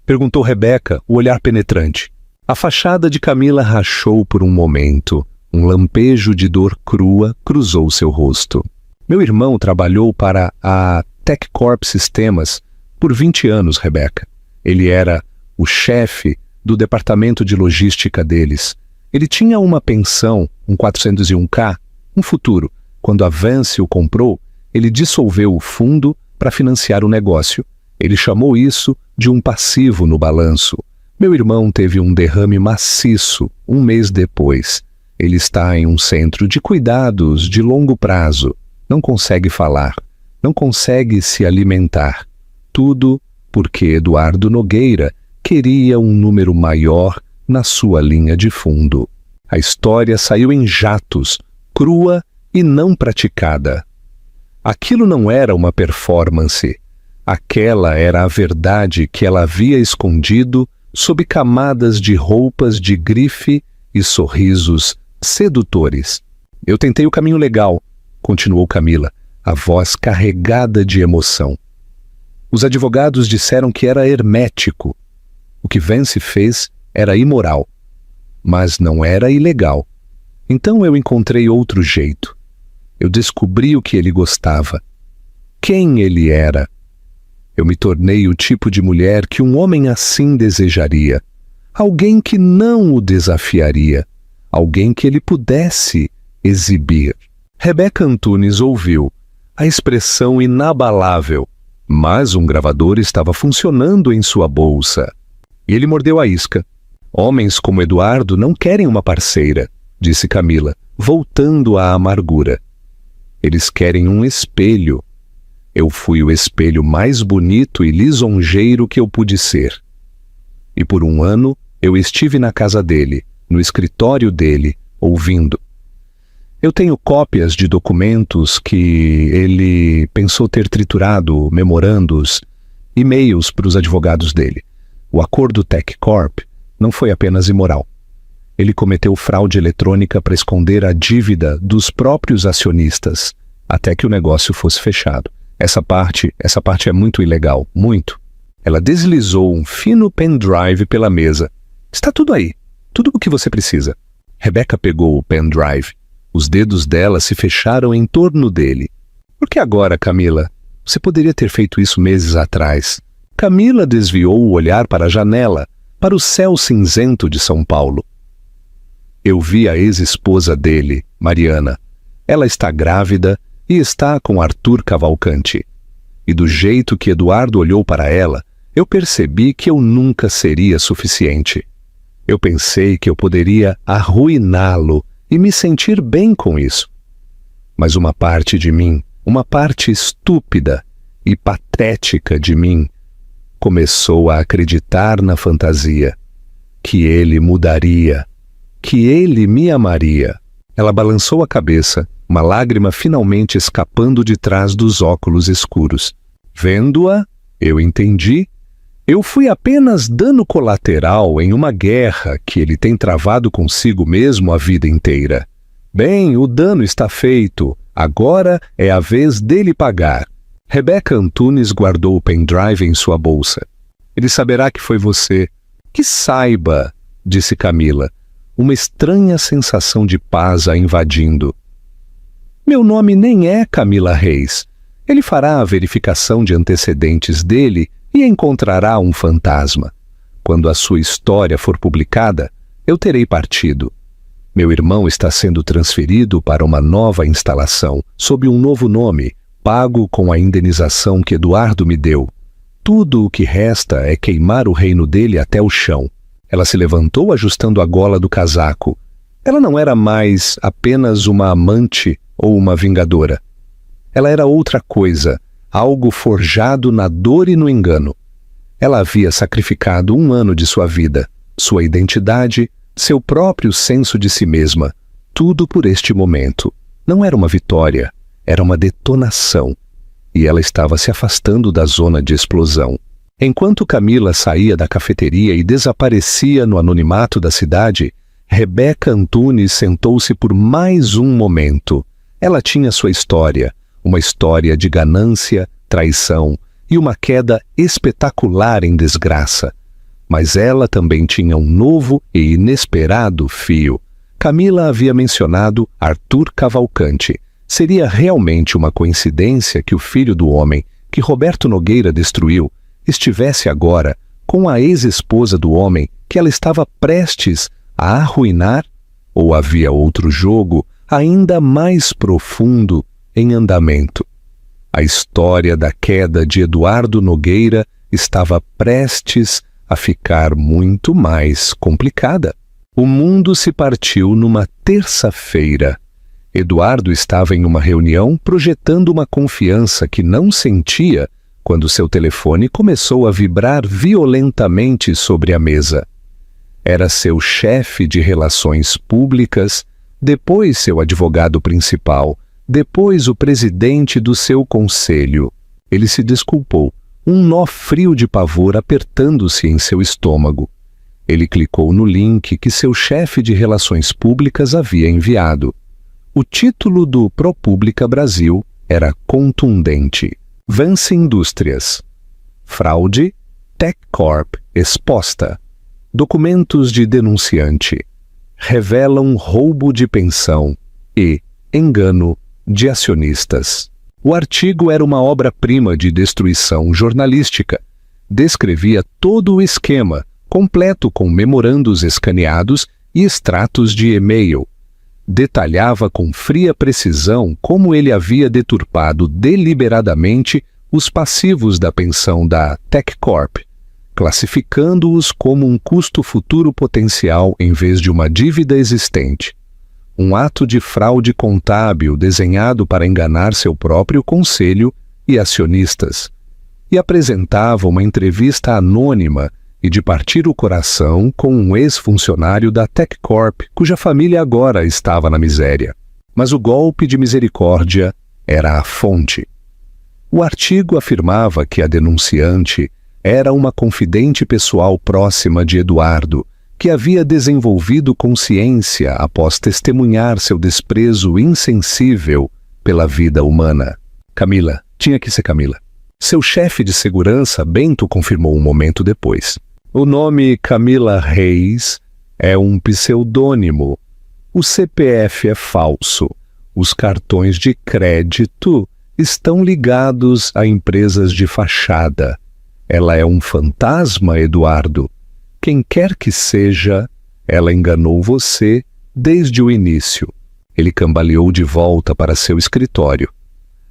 Speaker 1: Perguntou Rebeca, o olhar penetrante. A fachada de Camila rachou por um momento. Um lampejo de dor crua cruzou seu rosto. Meu irmão trabalhou para a TechCorp Sistemas por 20 anos, Rebeca. Ele era o chefe do departamento de logística deles. Ele tinha uma pensão, um 401k, um futuro. Quando a Vance o comprou, ele dissolveu o fundo para financiar o negócio. Ele chamou isso de um passivo no balanço. Meu irmão teve um derrame maciço um mês depois. Ele está em um centro de cuidados de longo prazo. Não consegue falar, não consegue se alimentar. Tudo porque Eduardo Nogueira queria um número maior na sua linha de fundo. A história saiu em jatos, crua e não praticada. Aquilo não era uma performance. Aquela era a verdade que ela havia escondido sob camadas de roupas de grife e sorrisos sedutores. Eu tentei o caminho legal, continuou Camila, a voz carregada de emoção. Os advogados disseram que era hermético. O que Vance fez era imoral, mas não era ilegal. Então eu encontrei outro jeito. Eu descobri o que ele gostava. Quem ele era. Eu me tornei o tipo de mulher que um homem assim desejaria. Alguém que não o desafiaria. Alguém que ele pudesse exibir. Rebeca Antunes ouviu, a expressão inabalável, mas um gravador estava funcionando em sua bolsa. E ele mordeu a isca. Homens como Eduardo não querem uma parceira, disse Camila, voltando à amargura. Eles querem um espelho. Eu fui o espelho mais bonito e lisonjeiro que eu pude ser. E por um ano eu estive na casa dele, no escritório dele, ouvindo. Eu tenho cópias de documentos que ele pensou ter triturado, memorandos, e-mails para os advogados dele. O acordo TechCorp não foi apenas imoral. Ele cometeu fraude eletrônica para esconder a dívida dos próprios acionistas, até que o negócio fosse fechado. Essa parte é muito ilegal, muito. Ela deslizou um fino pendrive pela mesa. Está tudo aí, tudo o que você precisa. Rebeca pegou o pendrive. Os dedos dela se fecharam em torno dele. Por que agora, Camila? Você poderia ter feito isso meses atrás. Camila desviou o olhar para a janela, para o céu cinzento de São Paulo. Eu vi a ex-esposa dele, Mariana. Ela está grávida e está com Arthur Cavalcante. E do jeito que Eduardo olhou para ela, eu percebi que eu nunca seria suficiente. Eu pensei que eu poderia arruiná-lo e me sentir bem com isso. Mas uma parte de mim, uma parte estúpida, e patética de mim, começou a acreditar na fantasia, que ele mudaria, que ele me amaria. Ela balançou a cabeça, uma lágrima finalmente escapando de trás dos óculos escuros. Vendo-a, eu entendi. Eu fui apenas dano colateral em uma guerra que ele tem travado consigo mesmo a vida inteira. Bem, o dano está feito. Agora é a vez dele pagar. Rebeca Antunes guardou o pendrive em sua bolsa. Ele saberá que foi você. Que saiba, disse Camila, uma estranha sensação de paz a invadindo. Meu nome nem é Camila Reis. Ele fará a verificação de antecedentes dele e encontrará um fantasma. Quando a sua história for publicada, eu terei partido. Meu irmão está sendo transferido para uma nova instalação, sob um novo nome, pago com a indenização que Eduardo me deu. Tudo o que resta é queimar o reino dele até o chão. Ela se levantou ajustando a gola do casaco. Ela não era mais apenas uma amante ou uma vingadora. Ela era outra coisa, algo forjado na dor e no engano. Ela havia sacrificado 1 ano de sua vida, sua identidade, seu próprio senso de si mesma, tudo por este momento. Não era uma vitória, era uma detonação. E ela estava se afastando da zona de explosão. Enquanto Camila saía da cafeteria e desaparecia no anonimato da cidade, Rebeca Antunes sentou-se por mais um momento. Ela tinha sua história, uma história de ganância, traição e uma queda espetacular em desgraça. Mas ela também tinha um novo e inesperado fio. Camila havia mencionado Arthur Cavalcante. Seria realmente uma coincidência que o filho do homem, que Roberto Nogueira destruiu, estivesse agora com a ex-esposa do homem que ela estava prestes a arruinar? Ou havia outro jogo, ainda mais profundo, em andamento? A história da queda de Eduardo Nogueira estava prestes a ficar muito mais complicada. O mundo se partiu numa terça-feira. Eduardo estava em uma reunião projetando uma confiança que não sentia quando seu telefone começou a vibrar violentamente sobre a mesa. Era seu chefe de relações públicas, depois seu advogado principal, depois o presidente do seu conselho. Ele se desculpou, um nó frio de pavor apertando-se em seu estômago. Ele clicou no link que seu chefe de relações públicas havia enviado. O título do ProPublica Brasil era contundente. Vance Indústrias. Fraude, TechCorp exposta. Documentos de denunciante. Revelam roubo de pensão e engano de acionistas. O artigo era uma obra-prima de destruição jornalística. Descrevia todo o esquema, completo com memorandos escaneados e extratos de e-mail. Detalhava com fria precisão como ele havia deturpado deliberadamente os passivos da pensão da TechCorp, classificando-os como um custo futuro potencial em vez de uma dívida existente. Um ato de fraude contábil desenhado para enganar seu próprio conselho e acionistas. E apresentava uma entrevista anônima e de partir o coração com um ex-funcionário da TechCorp, cuja família agora estava na miséria. Mas o golpe de misericórdia era a fonte. O artigo afirmava que a denunciante era uma confidente pessoal próxima de Eduardo, que havia desenvolvido consciência após testemunhar seu desprezo insensível pela vida humana. Camila, tinha que ser Camila. Seu chefe de segurança, Bento, confirmou um momento depois. O nome Camila Reis é um pseudônimo. O CPF é falso. Os cartões de crédito estão ligados a empresas de fachada. Ela é um fantasma, Eduardo. Quem quer que seja, ela enganou você desde o início. Ele cambaleou de volta para seu escritório.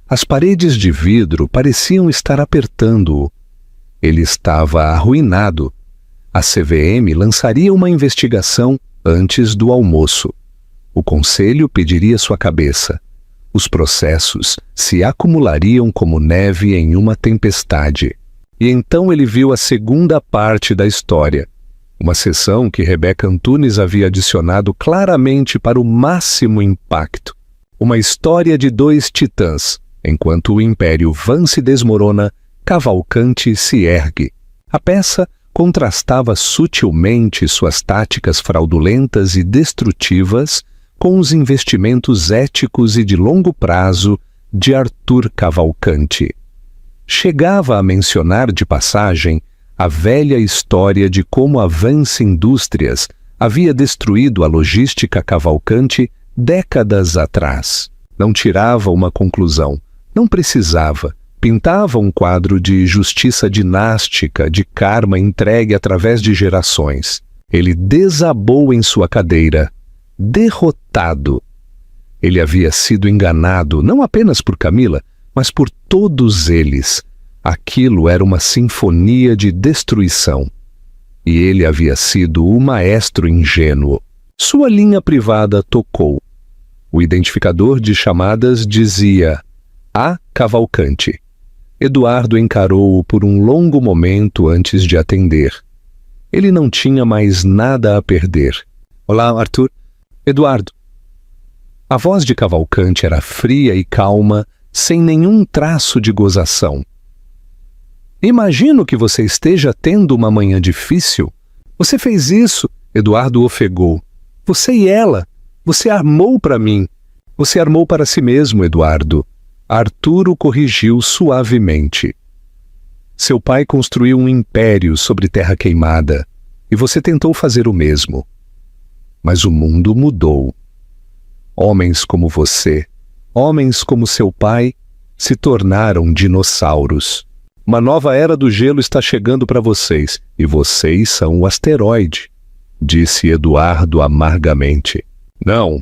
Speaker 1: As paredes de vidro pareciam estar apertando-o. Ele estava arruinado. A CVM lançaria uma investigação antes do almoço. O conselho pediria sua cabeça. O Os processos se acumulariam como neve em uma tempestade. E então ele viu a segunda parte da história, uma seção que Rebeca Antunes havia adicionado claramente para o máximo impacto. Uma história de dois titãs. Enquanto o Império vã se desmorona, Cavalcante se ergue. A peça contrastava sutilmente suas táticas fraudulentas e destrutivas com os investimentos éticos e de longo prazo de Arthur Cavalcante. Chegava a mencionar de passagem a velha história de como a Vance Indústrias havia destruído a logística Cavalcante décadas atrás. Não tirava uma conclusão, não precisava. Pintava um quadro de justiça dinástica, de karma entregue através de gerações. Ele desabou em sua cadeira, derrotado. Ele havia sido enganado, não apenas por Camila, mas por todos eles. Aquilo era uma sinfonia de destruição. E ele havia sido o maestro ingênuo. Sua linha privada tocou. O identificador de chamadas dizia: A. Cavalcante. Eduardo encarou-o por um longo momento antes de atender. Ele não tinha mais nada a perder. Olá, Arthur. Eduardo. A voz de Cavalcante era fria e calma, sem nenhum traço de gozação. Imagino que você esteja tendo uma manhã difícil. Você fez isso, Eduardo ofegou. Você e ela. Você armou para mim. Você armou para si mesmo, Eduardo. Arthur o corrigiu suavemente. Seu pai construiu um império sobre terra queimada, e você tentou fazer o mesmo. Mas o mundo mudou. Homens como você, homens como seu pai, se tornaram dinossauros. Uma nova era do gelo está chegando para vocês, e vocês são o asteroide, disse Eduardo amargamente. Não.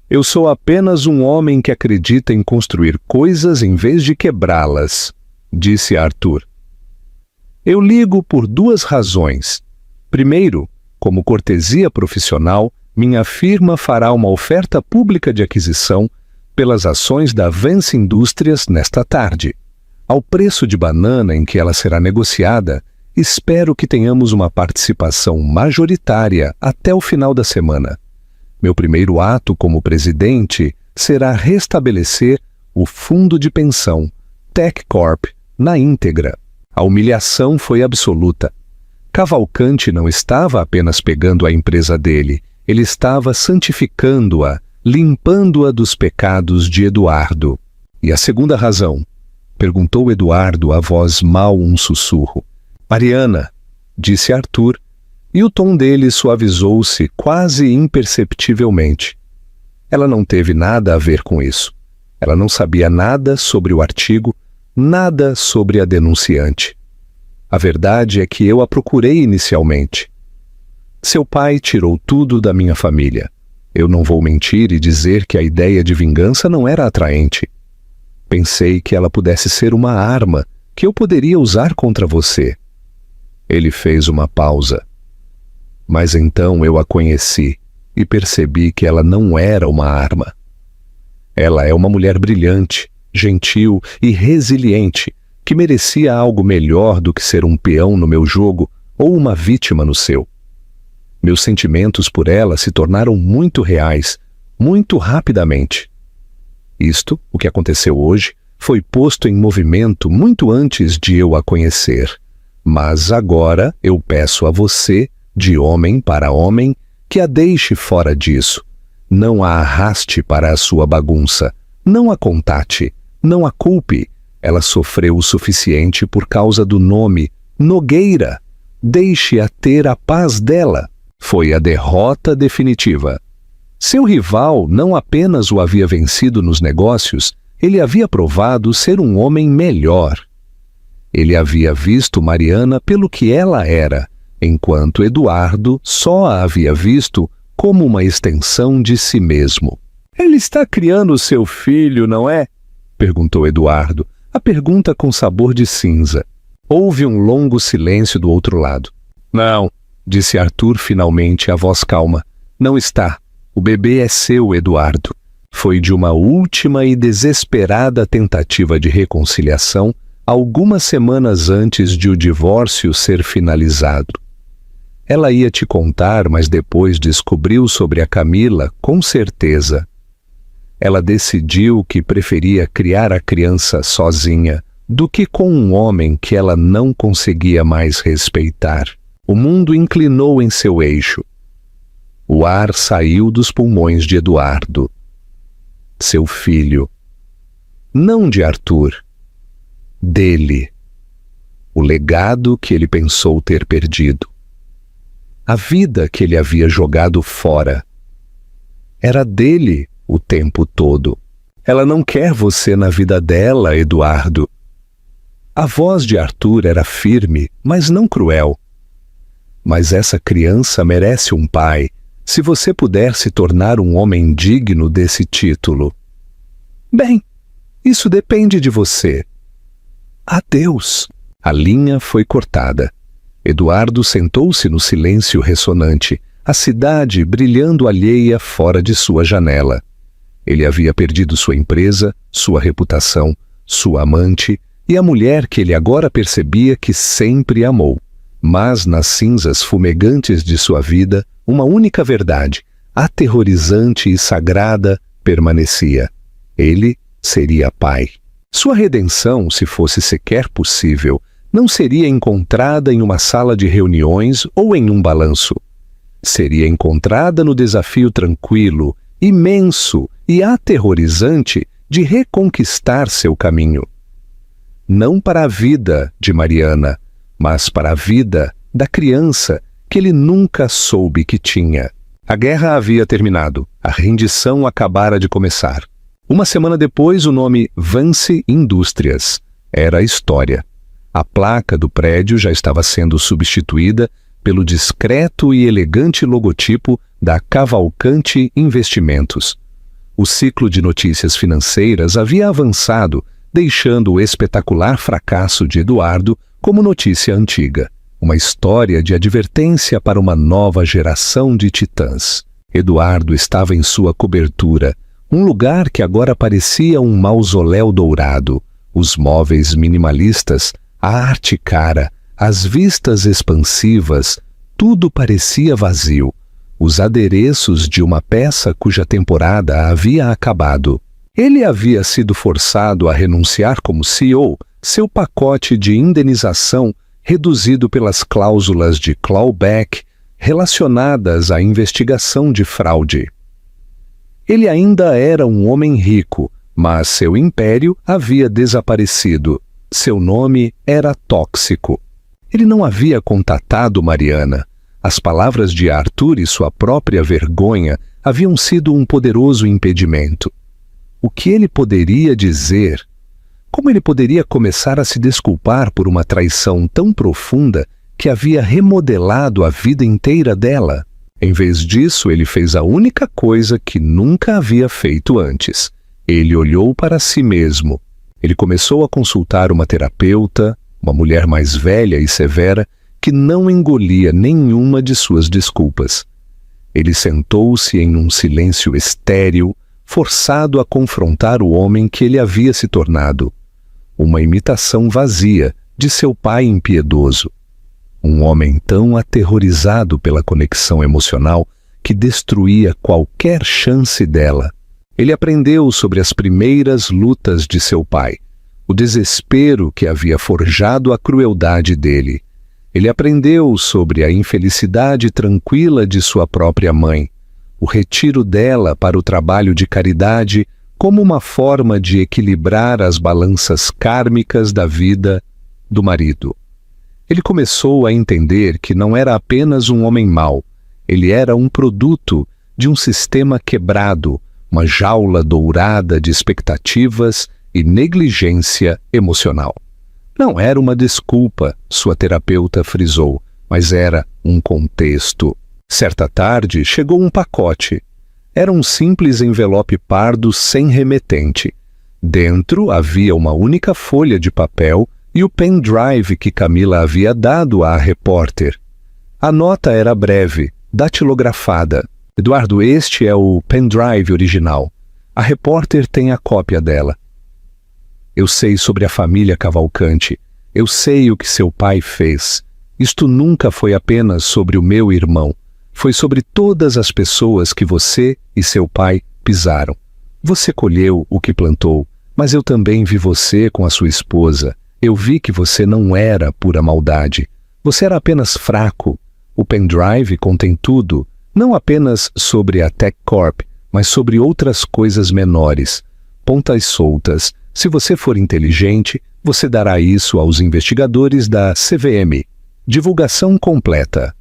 Speaker 1: Eu sou apenas um homem que acredita em construir coisas em vez de quebrá-las, disse Arthur. Eu ligo por duas razões. Primeiro, como cortesia profissional, minha firma fará uma oferta pública de aquisição pelas ações da Vance Indústrias nesta tarde. Ao preço de banana em que ela será negociada, espero que tenhamos uma participação majoritária até o final da semana. Meu primeiro ato como presidente será restabelecer o fundo de pensão, TechCorp, na íntegra. A humilhação foi absoluta. Cavalcante não estava apenas pegando a empresa dele, ele estava santificando-a, limpando-a dos pecados de Eduardo. E a segunda razão? Perguntou Eduardo, a voz mal um sussurro. Mariana, disse Arthur, e o tom dele suavizou-se quase imperceptivelmente. Ela não teve nada a ver com isso. Ela não sabia nada sobre o artigo, nada sobre a denunciante. A verdade é que eu a procurei inicialmente. Seu pai tirou tudo da minha família. Eu não vou mentir e dizer que a ideia de vingança não era atraente. Pensei que ela pudesse ser uma arma que eu poderia usar contra você. Ele fez uma pausa. Mas então eu a conheci e percebi que ela não era uma arma. Ela é uma mulher brilhante, gentil e resiliente, que merecia algo melhor do que ser um peão no meu jogo ou uma vítima no seu. Meus sentimentos por ela se tornaram muito reais, muito rapidamente. Isto, o que aconteceu hoje, foi posto em movimento muito antes de eu a conhecer. Mas agora eu peço a você, de homem para homem, que a deixe fora disso. Não a arraste para a sua bagunça. Não a contate. Não a culpe. Ela sofreu o suficiente por causa do nome Nogueira. Deixe-a ter a paz dela. Foi a derrota definitiva. Seu rival não apenas o havia vencido nos negócios, ele havia provado ser um homem melhor. Ele havia visto Mariana pelo que ela era, enquanto Eduardo só a havia visto como uma extensão de si mesmo. Ele está criando seu filho, não é? Perguntou Eduardo, a pergunta com sabor de cinza. Houve um longo silêncio do outro lado. Não, disse Arthur finalmente, a voz calma. Não está. O bebê é seu, Eduardo. foi de uma última e desesperada tentativa de reconciliação algumas semanas antes de o divórcio ser finalizado. Ela ia te contar, mas depois descobriu sobre a Camila com certeza. Ela decidiu que preferia criar a criança sozinha do que com um homem que ela não conseguia mais respeitar. O mundo inclinou em seu eixo. O ar saiu dos pulmões de Eduardo. Seu filho. Não de Arthur. Dele. O legado que ele pensou ter perdido. A vida que ele havia jogado fora. Era dele o tempo todo. Ela não quer você na vida dela, Eduardo. A voz de Arthur era firme, mas não cruel. Mas essa criança merece um pai, se você puder se tornar um homem digno desse título. Bem, isso depende de você. Adeus. A linha foi cortada. Eduardo sentou-se no silêncio ressonante, a cidade brilhando alheia fora de sua janela. Ele havia perdido sua empresa, sua reputação, sua amante e a mulher que ele agora percebia que sempre amou. Mas nas cinzas fumegantes de sua vida, uma única verdade, aterrorizante e sagrada, permanecia. Ele seria pai. Sua redenção, se fosse sequer possível, não seria encontrada em uma sala de reuniões ou em um balanço. Seria encontrada no desafio tranquilo, imenso e aterrorizante de reconquistar seu caminho. Não para a vida de Mariana, mas para a vida da criança que ele nunca soube que tinha. A guerra havia terminado, a rendição acabara de começar. Uma semana depois, o nome Vance Indústrias era a história. A placa do prédio já estava sendo substituída pelo discreto e elegante logotipo da Cavalcante Investimentos. O ciclo de notícias financeiras havia avançado, deixando o espetacular fracasso de Eduardo como notícia antiga. Uma história de advertência para uma nova geração de titãs. Eduardo estava em sua cobertura, um lugar que agora parecia um mausoléu dourado. Os móveis minimalistas, a arte cara, as vistas expansivas, tudo parecia vazio. Os adereços de uma peça cuja temporada havia acabado. Ele havia sido forçado a renunciar como CEO, seu pacote de indenização reduzido pelas cláusulas de clawback relacionadas à investigação de fraude. Ele ainda era um homem rico, mas seu império havia desaparecido. Seu nome era tóxico. Ele não havia contatado Mariana. As palavras de Arthur e sua própria vergonha haviam sido um poderoso impedimento. O que ele poderia dizer? Como ele poderia começar a se desculpar por uma traição tão profunda que havia remodelado a vida inteira dela? Em vez disso, ele fez a única coisa que nunca havia feito antes. Ele olhou para si mesmo. Ele começou a consultar uma terapeuta, uma mulher mais velha e severa, que não engolia nenhuma de suas desculpas. Ele sentou-se em um silêncio estéril, forçado a confrontar o homem que ele havia se tornado. Uma imitação vazia de seu pai impiedoso. Um homem tão aterrorizado pela conexão emocional que destruía qualquer chance dela. Ele aprendeu sobre as primeiras lutas de seu pai, o desespero que havia forjado a crueldade dele. Ele aprendeu sobre a infelicidade tranquila de sua própria mãe, o retiro dela para o trabalho de caridade como uma forma de equilibrar as balanças kármicas da vida do marido. Ele começou a entender que não era apenas um homem mau, ele era um produto de um sistema quebrado, uma jaula dourada de expectativas e negligência emocional. Não era uma desculpa, sua terapeuta frisou, mas era um contexto. Certa tarde, chegou um pacote. Era um simples envelope pardo sem remetente. Dentro havia uma única folha de papel e o pendrive que Camila havia dado à repórter. A nota era breve, datilografada. Eduardo, este é o pendrive original. A repórter tem a cópia dela. Eu sei sobre a família Cavalcante. Eu sei o que seu pai fez. Isto nunca foi apenas sobre o meu irmão. Foi sobre todas as pessoas que você e seu pai pisaram. Você colheu o que plantou, mas eu também vi você com a sua esposa. Eu vi que você não era pura maldade. Você era apenas fraco. O pendrive contém tudo, não apenas sobre a Tech Corp, mas sobre outras coisas menores. Pontas soltas. Se você for inteligente, você dará isso aos investigadores da CVM. Divulgação completa.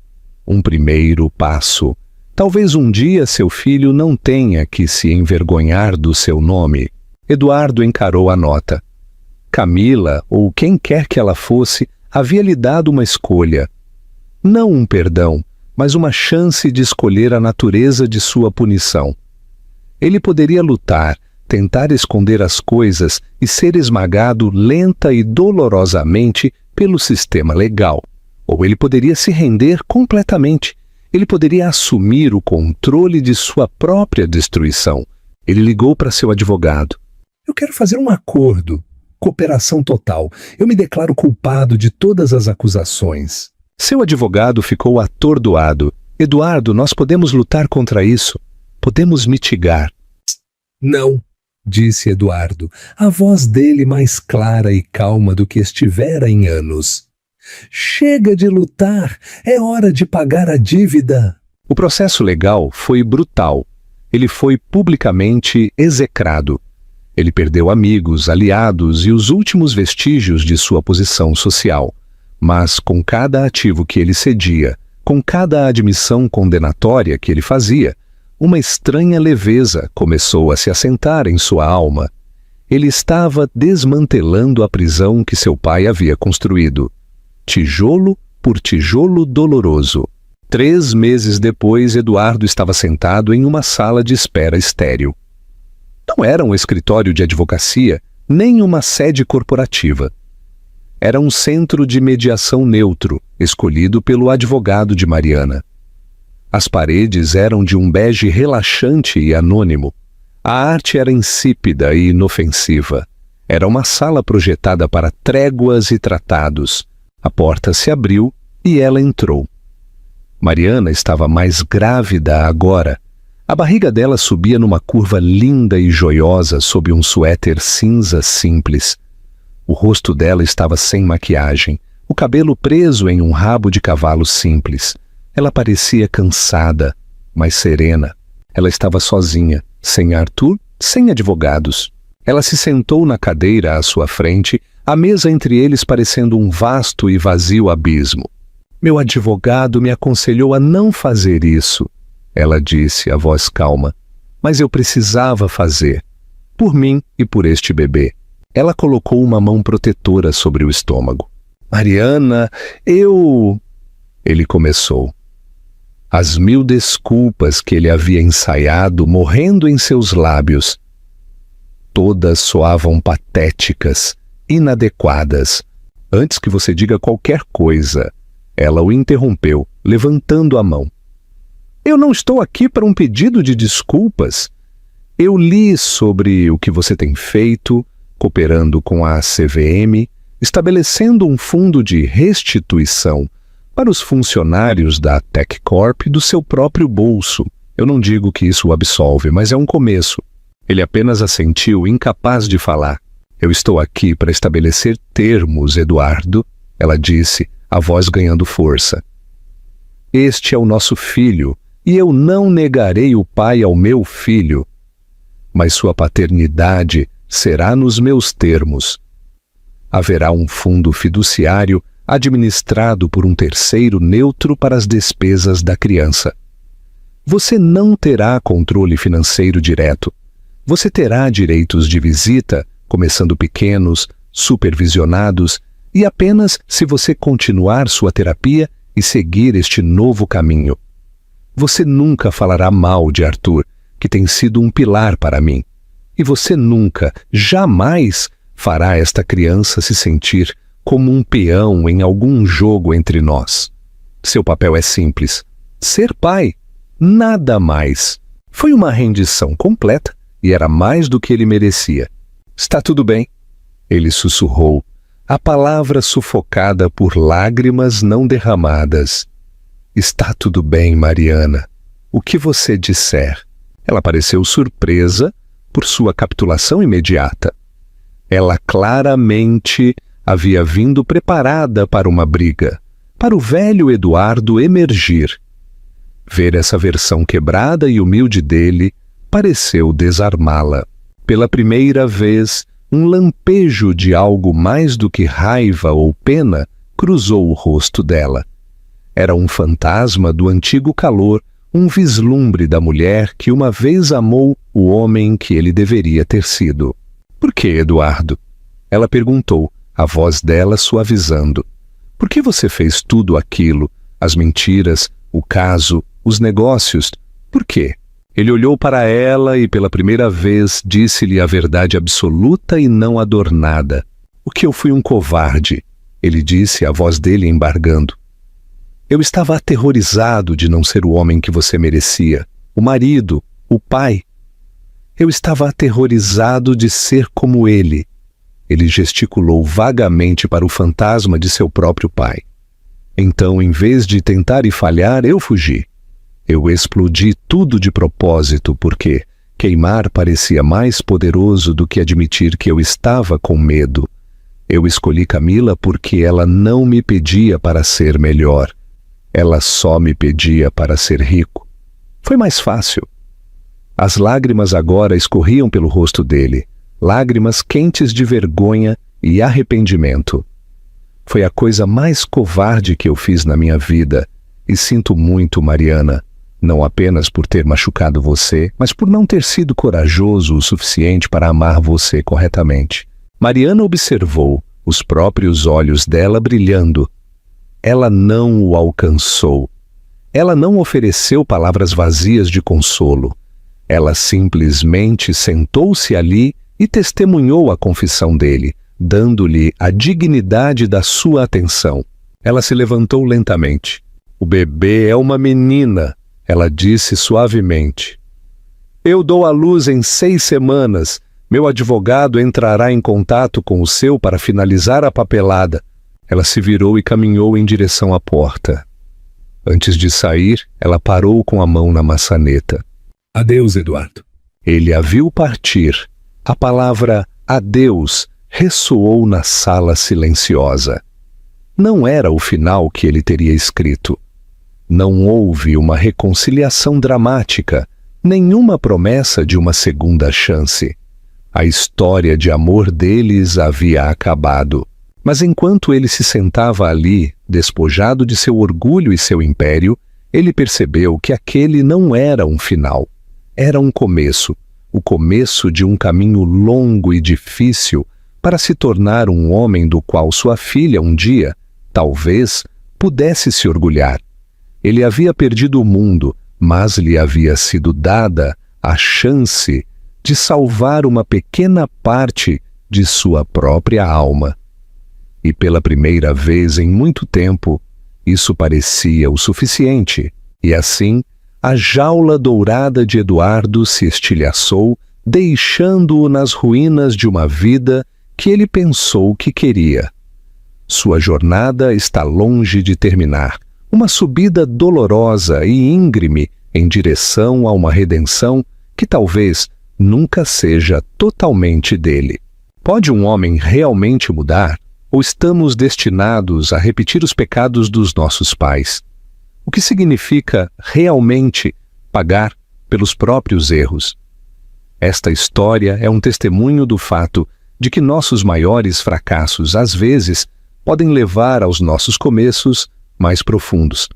Speaker 1: Um primeiro passo. Talvez um dia seu filho não tenha que se envergonhar do seu nome. Eduardo encarou a nota. Camila, ou quem quer que ela fosse, havia lhe dado uma escolha. Não um perdão, mas uma chance de escolher a natureza de sua punição. Ele poderia lutar, tentar esconder as coisas e ser esmagado lenta e dolorosamente pelo sistema legal. Ou ele poderia se render completamente. Ele poderia assumir o controle de sua própria destruição. Ele ligou para seu advogado.
Speaker 2: Eu quero fazer um acordo. Cooperação total. Eu me declaro culpado de todas as acusações.
Speaker 1: Seu advogado ficou atordoado. Eduardo, nós podemos lutar contra isso. Podemos mitigar.
Speaker 2: Não, disse Eduardo, a voz dele mais clara e calma do que estivera em anos. Chega de lutar, é hora de pagar a dívida.
Speaker 1: O processo legal foi brutal. Ele foi publicamente execrado. Ele perdeu amigos, aliados e os últimos vestígios de sua posição social. Mas com cada ativo que ele cedia, com cada admissão condenatória que ele fazia, uma estranha leveza começou a se assentar em sua alma. Ele estava desmantelando a prisão que seu pai havia construído. Tijolo por tijolo doloroso. 3 meses depois, Eduardo estava sentado em uma sala de espera estéril. Não era um escritório de advocacia, nem uma sede corporativa. Era um centro de mediação neutro, escolhido pelo advogado de Mariana. As paredes eram de um bege relaxante e anônimo. A arte era insípida e inofensiva. Era uma sala projetada para tréguas e tratados. A porta se abriu e ela entrou. Mariana estava mais grávida agora. A barriga dela subia numa curva linda e joiosa sob um suéter cinza simples. O rosto dela estava sem maquiagem, o cabelo preso em um rabo de cavalo simples. Ela parecia cansada, mas serena. Ela estava sozinha, sem Arthur, sem advogados. Ela se sentou na cadeira à sua frente, a mesa entre eles parecendo um vasto e vazio abismo. Meu advogado me aconselhou a não fazer isso, ela disse, a voz calma. Mas eu precisava fazer. Por mim e por este bebê. Ela colocou uma mão protetora sobre o estômago. Mariana, Ele começou. As 1000 desculpas que ele havia ensaiado morrendo em seus lábios. Todas soavam patéticas, inadequadas. Antes que você diga qualquer coisa, ela o interrompeu, levantando a mão. Eu não estou aqui para um pedido de desculpas. Eu li sobre o que você tem feito, cooperando com a CVM, estabelecendo um fundo de restituição para os funcionários da Tech Corp do seu próprio bolso. Eu não digo que isso o absolve, mas é um começo. Ele apenas assentiu, incapaz de falar. Eu estou aqui para estabelecer termos, Eduardo, ela disse, a voz ganhando força. Este é o nosso filho, e eu não negarei o pai ao meu filho. Mas sua paternidade será nos meus termos. Haverá um fundo fiduciário administrado por um terceiro neutro para as despesas da criança. Você não terá controle financeiro direto. Você terá direitos de visita, começando pequenos, supervisionados, e apenas se você continuar sua terapia e seguir este novo caminho. Você nunca falará mal de Arthur, que tem sido um pilar para mim. E você nunca, jamais, fará esta criança se sentir como um peão em algum jogo entre nós. Seu papel é simples. Ser pai. Nada mais. Foi uma rendição completa e era mais do que ele merecia. Está tudo bem, ele sussurrou, a palavra sufocada por lágrimas não derramadas. Está tudo bem, Mariana. O que você disser? Ela pareceu surpresa por sua capitulação imediata. Ela claramente havia vindo preparada para uma briga, para o velho Eduardo emergir. Ver essa versão quebrada e humilde dele pareceu desarmá-la. Pela primeira vez, um lampejo de algo mais do que raiva ou pena cruzou o rosto dela. Era um fantasma do antigo calor, um vislumbre da mulher que uma vez amou o homem que ele deveria ter sido. Por que, Eduardo? Ela perguntou, a voz dela suavizando. Por que você fez tudo aquilo? As mentiras, o caso, os negócios? Por quê? Ele olhou para ela e pela primeira vez disse-lhe a verdade absoluta e não adornada. O que eu fui um covarde, ele disse, a voz dele embargando. Eu estava aterrorizado de não ser o homem que você merecia, o marido, o pai. Eu estava aterrorizado de ser como ele. Ele gesticulou vagamente para o fantasma de seu próprio pai. Então, em vez de tentar e falhar, eu fugi. Eu explodi tudo de propósito porque queimar parecia mais poderoso do que admitir que eu estava com medo. Eu escolhi Camila porque ela não me pedia para ser melhor. Ela só me pedia para ser rico. Foi mais fácil. As lágrimas agora escorriam pelo rosto dele, lágrimas quentes de vergonha e arrependimento. Foi a coisa mais covarde que eu fiz na minha vida, e sinto muito, Mariana, não apenas por ter machucado você, mas por não ter sido corajoso o suficiente para amar você corretamente. Mariana observou, os próprios olhos dela brilhando. Ela não o alcançou. Ela não ofereceu palavras vazias de consolo. Ela simplesmente sentou-se ali e testemunhou a confissão dele, dando-lhe a dignidade da sua atenção. Ela se levantou lentamente. O bebê é uma menina, ela disse suavemente. Eu dou à luz em 6 semanas. Meu advogado entrará em contato com o seu para finalizar a papelada. Ela se virou e caminhou em direção à porta. Antes de sair, ela parou com a mão na maçaneta.
Speaker 2: Adeus, Eduardo.
Speaker 1: Ele a viu partir. A palavra adeus ressoou na sala silenciosa. Não era o final que ele teria escrito. Não houve uma reconciliação dramática, nenhuma promessa de uma segunda chance. A história de amor deles havia acabado. Mas enquanto ele se sentava ali, despojado de seu orgulho e seu império, ele percebeu que aquele não era um final. Era um começo, o começo de um caminho longo e difícil para se tornar um homem do qual sua filha um dia, talvez, pudesse se orgulhar. Ele havia perdido o mundo, mas lhe havia sido dada a chance de salvar uma pequena parte de sua própria alma. E pela primeira vez em muito tempo, isso parecia o suficiente, e assim, a jaula dourada de Eduardo se estilhaçou, deixando-o nas ruínas de uma vida que ele pensou que queria. Sua jornada está longe de terminar, uma subida dolorosa e íngreme em direção a uma redenção que talvez nunca seja totalmente dele. Pode um homem realmente mudar? Ou estamos destinados a repetir os pecados dos nossos pais? O que significa realmente pagar pelos próprios erros? Esta história é um testemunho do fato de que nossos maiores fracassos, às vezes, podem levar aos nossos começos mais profundos.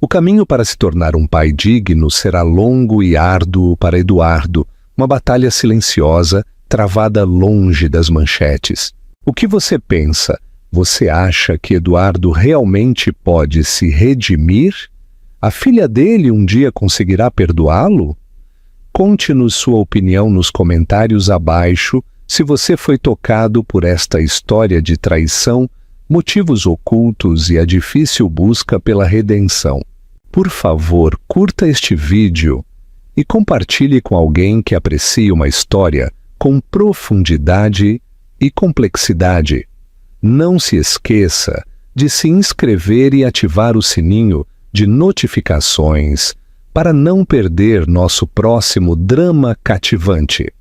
Speaker 1: O caminho para se tornar um pai digno será longo e árduo para Eduardo, uma batalha silenciosa, travada longe das manchetes. O que você pensa? Você acha que Eduardo realmente pode se redimir? A filha dele um dia conseguirá perdoá-lo? Conte-nos sua opinião nos comentários abaixo se você foi tocado por esta história de traição, motivos ocultos e a difícil busca pela redenção. Por favor, curta este vídeo e compartilhe com alguém que aprecie uma história com profundidade e complexidade. Não se esqueça de se inscrever e ativar o sininho de notificações para não perder nosso próximo drama cativante.